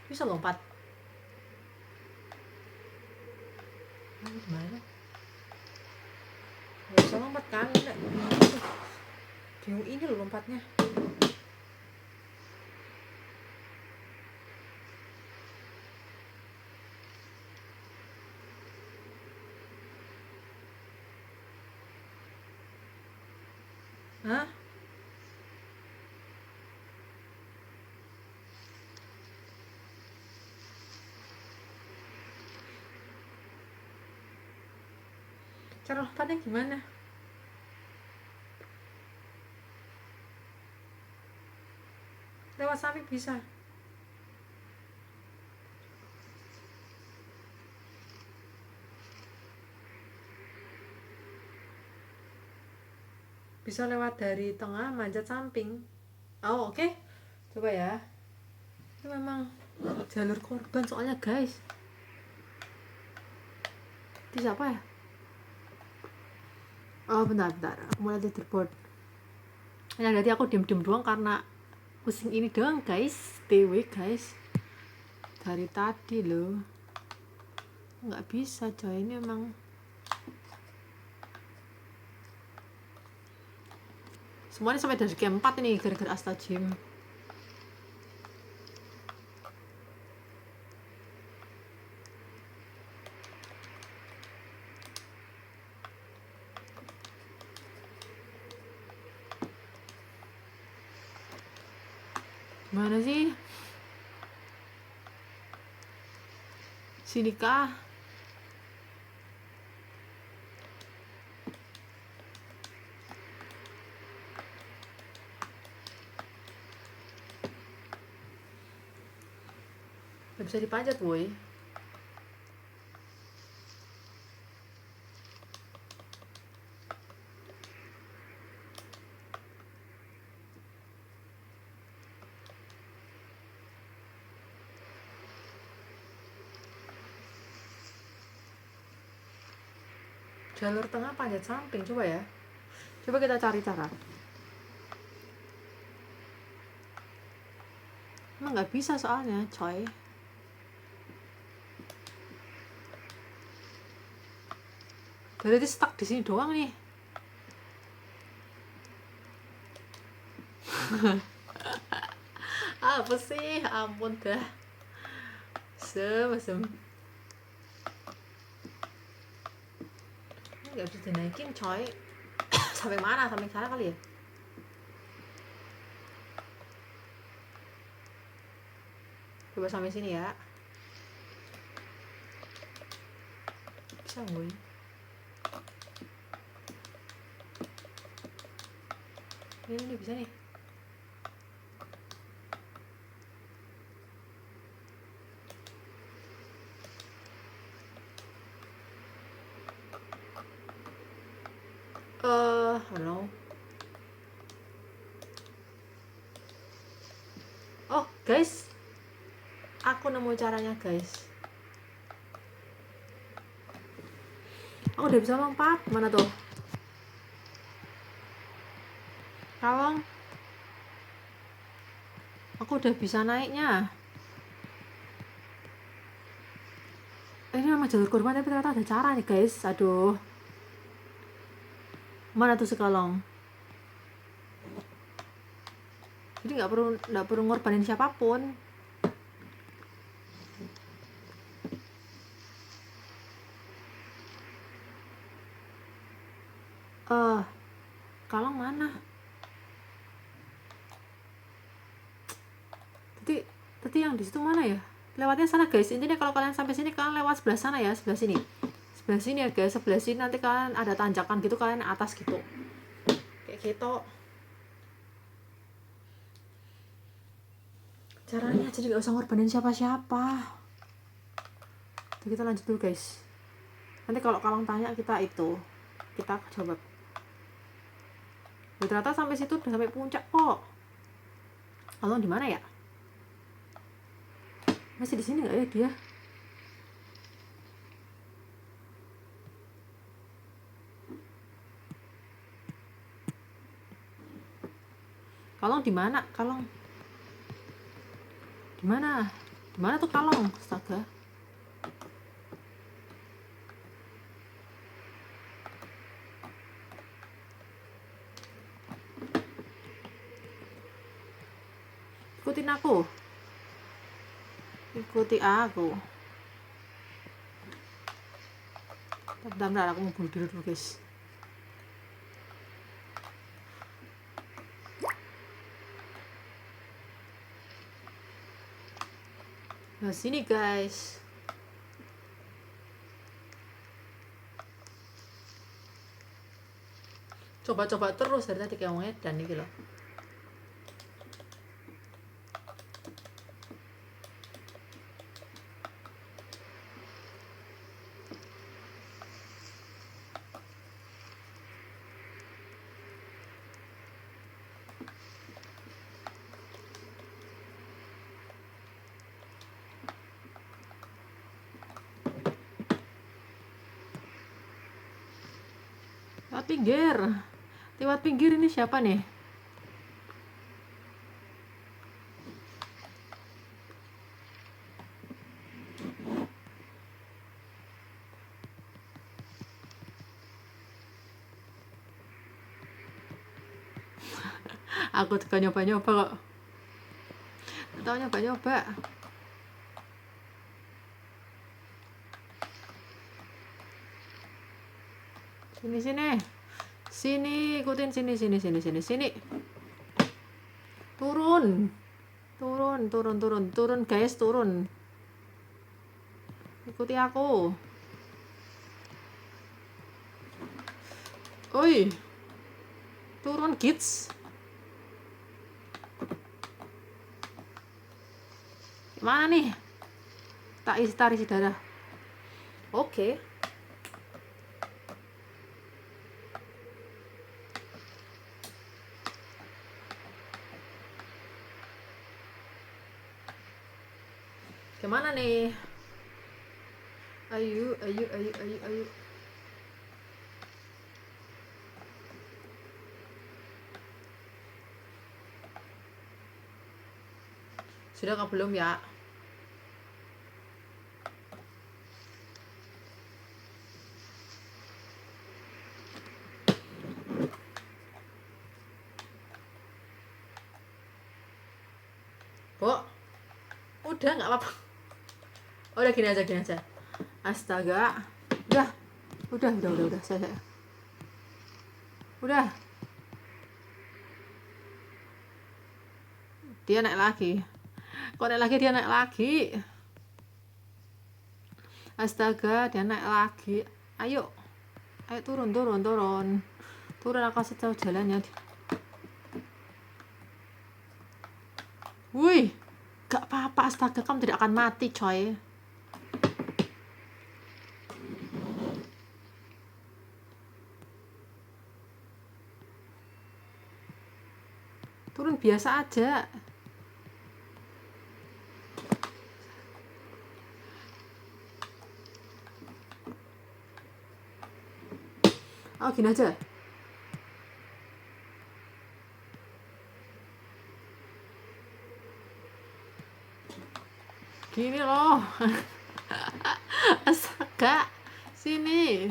Bisa lompat. Gimana? Gak bisa lompat kan? Bingung ini loh lompatnya. Hah? Cara lompatnya gimana? Lewat samping bisa. Bisa lewat dari tengah manjat samping. Oh oke. Coba ya. Ini memang jalur korban soalnya guys. Ini siapa ya? Oh bentar, aku mulai leaderboard. Yang tadi aku diem doang karena pusing ini doang guys. TW guys. Dari tadi loh. Nggak bisa coy, ini emang Semuanya sampai dari keempat ini gara-gara Astagym. Mana sih? Sini kah? Gak bisa dipanjat, boy. Jalur tengah panjat samping, coba ya. Coba kita cari cara. Emang nggak bisa soalnya, coy. Jadi stuck di sini doang nih. Apa sih? Ampun dah. Semesem. Nggak bisa dinaikin, coy. Sampai mana? Sampai sana kali ya? Coba sampai sini ya. Bisa nggak? Ini bisa nih. Halo. Oh, guys. Aku nemu caranya, guys. Aku udah bisa lompat. Mana tuh? Kalong. Aku udah bisa naiknya. Ini memang jalur korban tapi ternyata ada cara nih, guys. Aduh. Mana tuh sekalong? Jadi nggak perlu ngorbanin siapapun. Kalong mana? Tadi yang di situ mana ya? Lewatnya sana, guys. Intinya kalau kalian sampai sini kalian lewat sebelah sana ya, sebelah sini. Sebelah sini ya, guys. Sebelah sini nanti kalian ada tanjakan gitu, kalian atas gitu. Kayak gitu. Caranya jadi gak usah ngorbanin siapa-siapa. Kita lanjut dulu, guys. Nanti kalau Kalong tanya kita jawab. Ternyata sampai situ udah sampai puncak kok. Kalong di mana ya? Masih di sini nggak ya dia? Kalong di mana? Kalong di mana? Di mana tuh Kalong? Astaga. Ikutin aku. Ikuti aku. Bentar, aku mau bunuh diri dulu, guys. Nah, sini, guys. Coba-coba terus dari tadi kayak mau edan nih loh. Lewat pinggir ini siapa nih? Aku juga nyoba-nyoba kok. Tahu nyoba-nyoba. Sini. Sini, ikutin sini. Turun guys, turun. Ikuti aku. Oi. Turun kids. Gimana nih? Tarik isi darah. Oke. Gimana nih? Ayo. Sudah kah belum ya? Udah nggak apa-apa. Udah gini aja. Astaga. Udah. Saya. Udah. Dia naik lagi. Kok naik lagi, dia naik lagi. Astaga, dia naik lagi. Ayo turun. Turun, aku kasih tahu jalannya. Wih, gak apa-apa, astaga, kamu tidak akan mati, coy. Turun biasa aja. Oh, gini aja. Gini loh. Astaga, sini.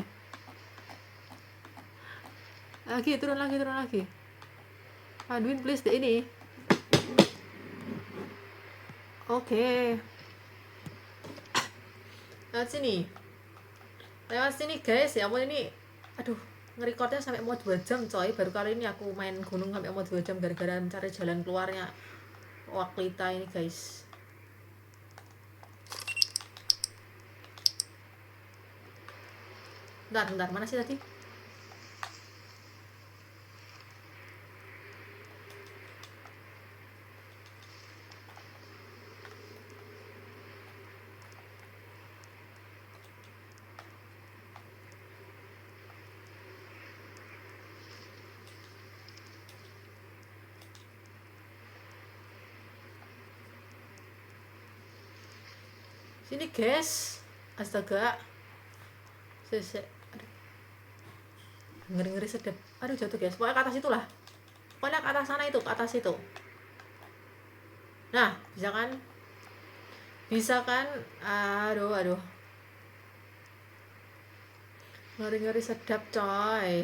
Turun lagi. Aduin please deh ini. Oke. Lewat sini guys. Ya ampun, ini aduh, ngerekordnya sampai mau 2 jam coy. Baru kali ini aku main gunung sampai mau 2 jam gara-gara mencari jalan keluarnya Waklita ini guys. Bentar, mana sih tadi? Sini guys. Astaga. Ngeri sedap. Aduh, jatuh guys. Pokoknya ke atas itulah. Pokoknya ke atas sana itu, ke atas itu. Nah, bisa kan? Aduh. Ngeri sedap coy.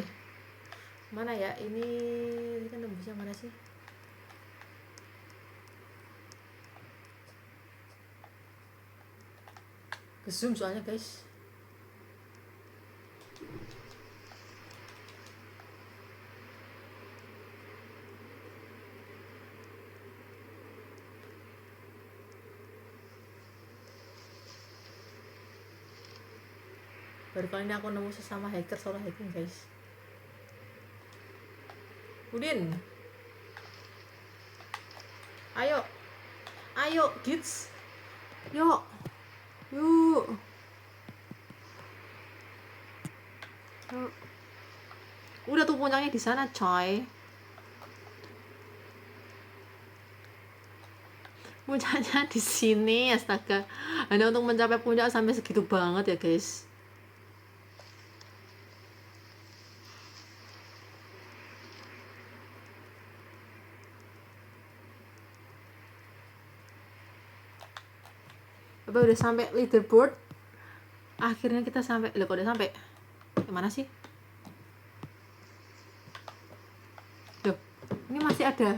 Mana ya? Ini kan tembusnya mana sih? Ke zoom soalnya guys. Baru kali ini aku nemu sesama hacker solo hacking guys. Udin, ayo kids, yuk. Udah tuh puncaknya di sana coy. Puncaknya di sini, astaga. Hanya untuk mencapai puncak sampai segitu banget ya guys. Apa udah sampai leaderboard? Akhirnya kita sampai. Loh, kok udah sampai? Gimana sih? Loh, ini masih ada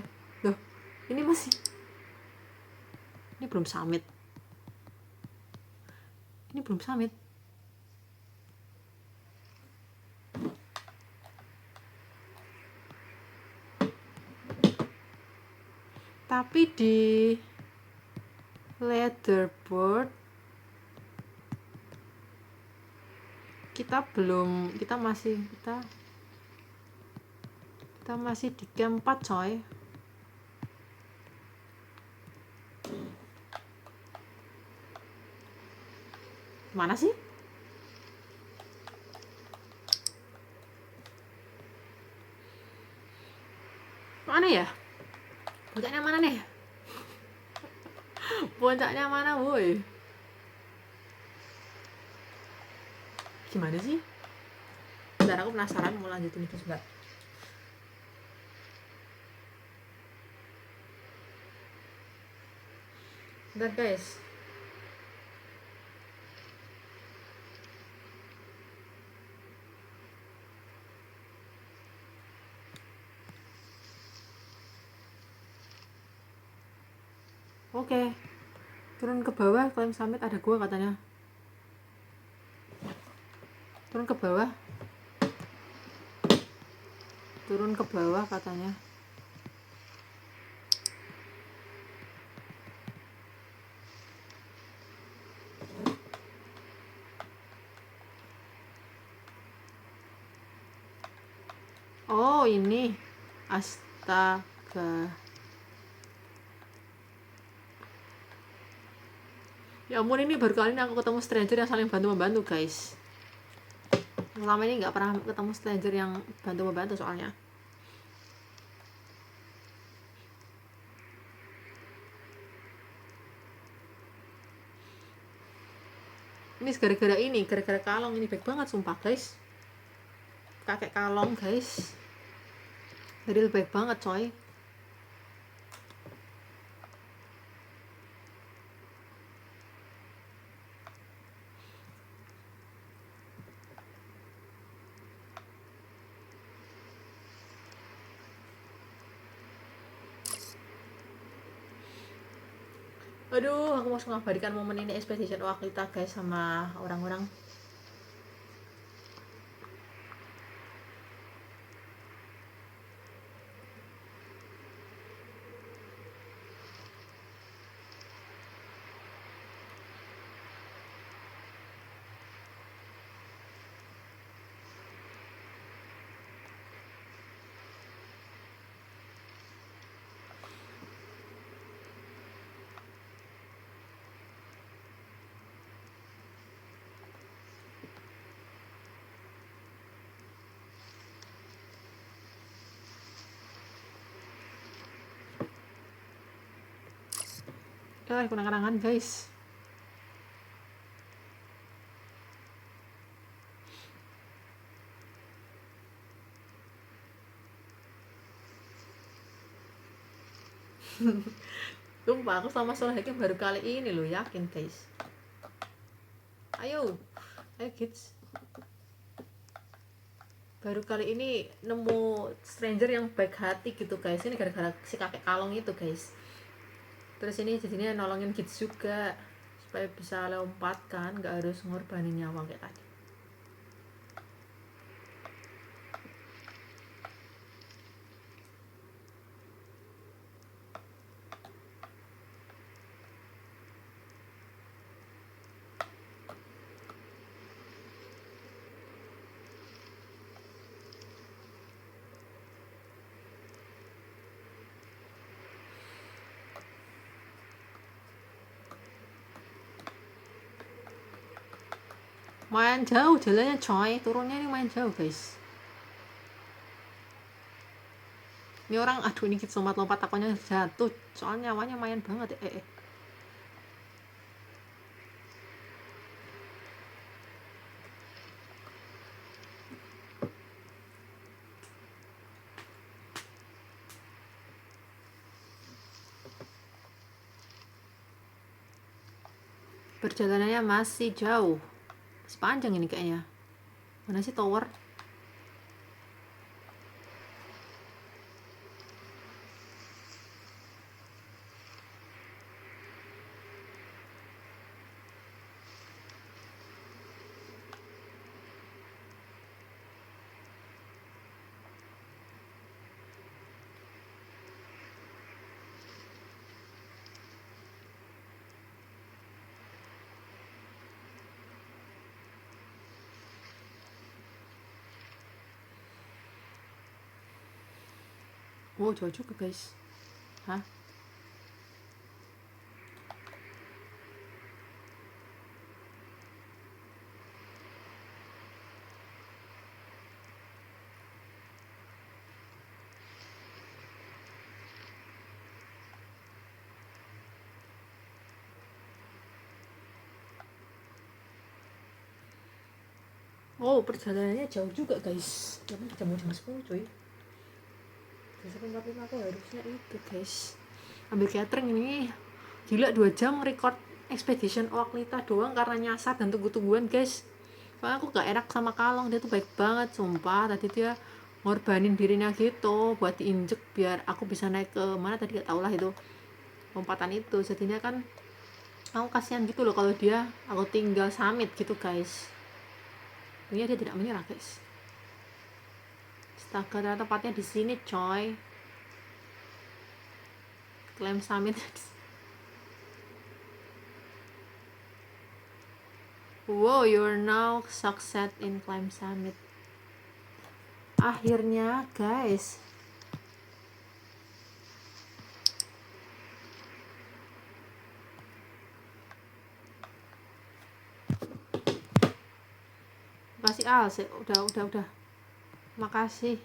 Ini masih, ini belum summit. Ini belum summit. Tapi di leaderboard kita masih di game 4 coy. Mana sih? Mana ya? Puncaknya mana nih? Puncaknya mana woi? Gimana sih? Bentar, aku penasaran mau lanjutin itu sebentar. Bentar guys. Oke. Turun ke bawah, klaim summit ada gua katanya. Turun ke bawah. Turun ke bawah katanya. Oh, ini. Astaga. Ya ampun, ini baru kali ini aku ketemu stranger yang saling bantu-membantu guys. Selama ini nggak pernah ketemu stranger yang bantu-membantu soalnya. Ini gara-gara kalong ini baik banget sumpah guys. Kakek kalong guys. Jadi baik banget coy. Aduh, aku mau mengabadikan momen ini expedition waktu kita guys sama orang-orang. Kenang-kenangan guys. Sumpah aku sama solo hacking baru kali ini loh, yakin guys. Ayo kids. Baru kali ini nemu stranger yang baik hati gitu guys. Ini gara-gara si kakek kalong itu guys. Terus ini jadinya nolongin kids juga supaya bisa lompat kan, nggak harus ngorbanin nyawa kayak tadi. Main jauh jalannya coy, turunnya ini main jauh guys. Ini orang, aduh ini kita lompat-lompat takutnya jatuh, soalnya nyawanya main banget ya. Perjalanannya masih jauh, sepanjang ini kayaknya. Mana sih tower? Oh, jauh juga guys. Hah? Oh, perjalanannya jauh juga guys. Tapi jam 10 cuy. Tapi aku harusnya itu guys, ambil catering ini. Gila 2 jam record Expedition Oaklita doang karena nyasar dan tunggu-tungguan guys. Soalnya aku gak enak sama Kalong, dia tuh baik banget sumpah. Tadi dia ngorbanin dirinya gitu buat diinjek biar aku bisa naik ke mana tadi, gak tau lah itu lompatan itu. Jadinya kan aku kasihan gitu loh kalau dia aku tinggal summit gitu guys. Ini dia tidak menyerah guys. Astaga, tempatnya di sini coy. Climb summit. Wow, you're now success in climb summit. Akhirnya guys. Makasih Al, udah. Makasih.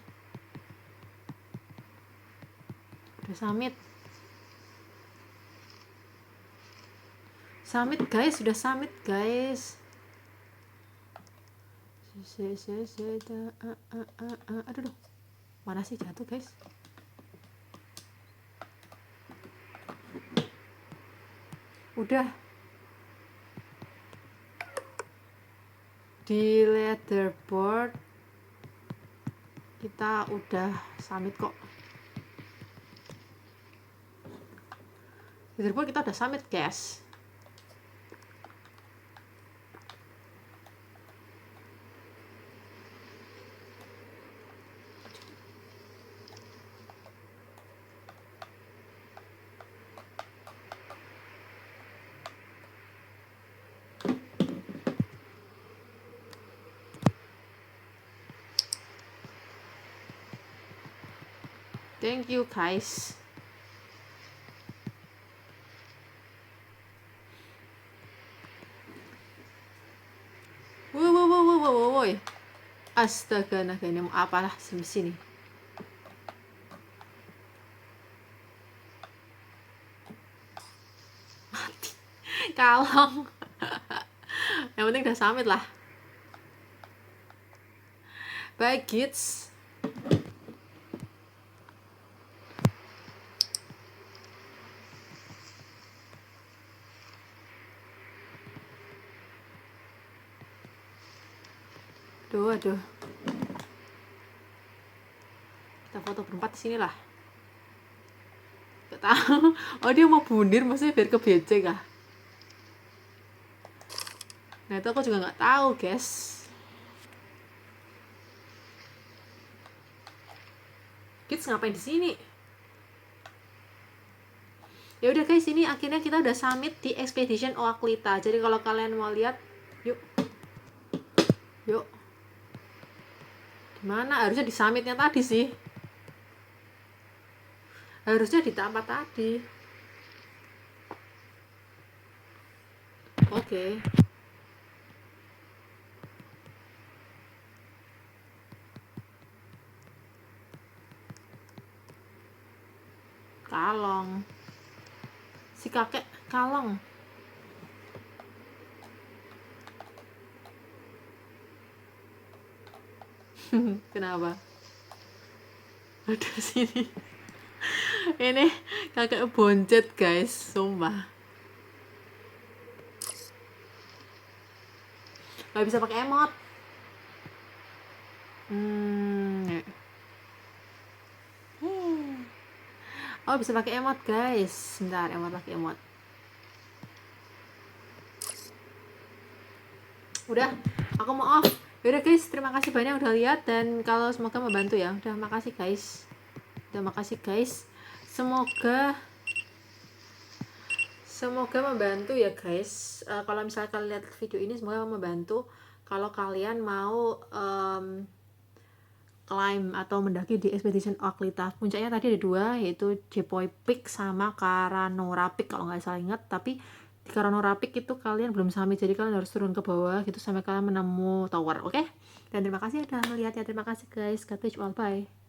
Udah summit. Summit guys, sudah summit guys. Aduh, mana sih jatuh guys? Udah di leaderboard kita udah summit kok. Leaderboard kita udah summit guys. Thank you guys. Woi. Astaga, naga ini mau apalah sini. Mati. Kalong. Yang penting udah summit lah. Bye kids. Aduh. Kita foto berempat di sini lah. Gak tahu. Oh, dia mau bundir maksudnya biar ke BC kah? Nah, itu aku juga nggak tahu, guys. Kids ngapain di sini? Ya udah guys, ini akhirnya kita udah summit di Expedition Oaklita. Jadi kalau kalian mau lihat, yuk. Gimana? Harusnya di summitnya tadi sih. Harusnya di tempat tadi. Oke. Kalong. Si kakek Kalong. Kenapa? Udah sini. Ini kakek boncet guys, sumpah. Gak bisa pakai emot. Oh, bisa pakai emot guys. Bentar, pakai emot. Udah, aku mau off. Yaudah guys, terima kasih banyak udah lihat dan kalau semoga membantu ya. Udah makasih guys. Semoga membantu ya guys. Kalau misalnya kalian lihat video ini semoga membantu. Kalau kalian mau climb atau mendaki di Expedition Oaklita. Puncaknya tadi ada 2, yaitu Jepoy Peak sama Karanora Peak kalau nggak salah ingat. Tapi di Karanora Peak itu kalian belum summit, jadi kalian harus turun ke bawah gitu sampai kalian menemu tower, oke? Dan terima kasih udah melihat ya, terima kasih guys, God bless you all, bye.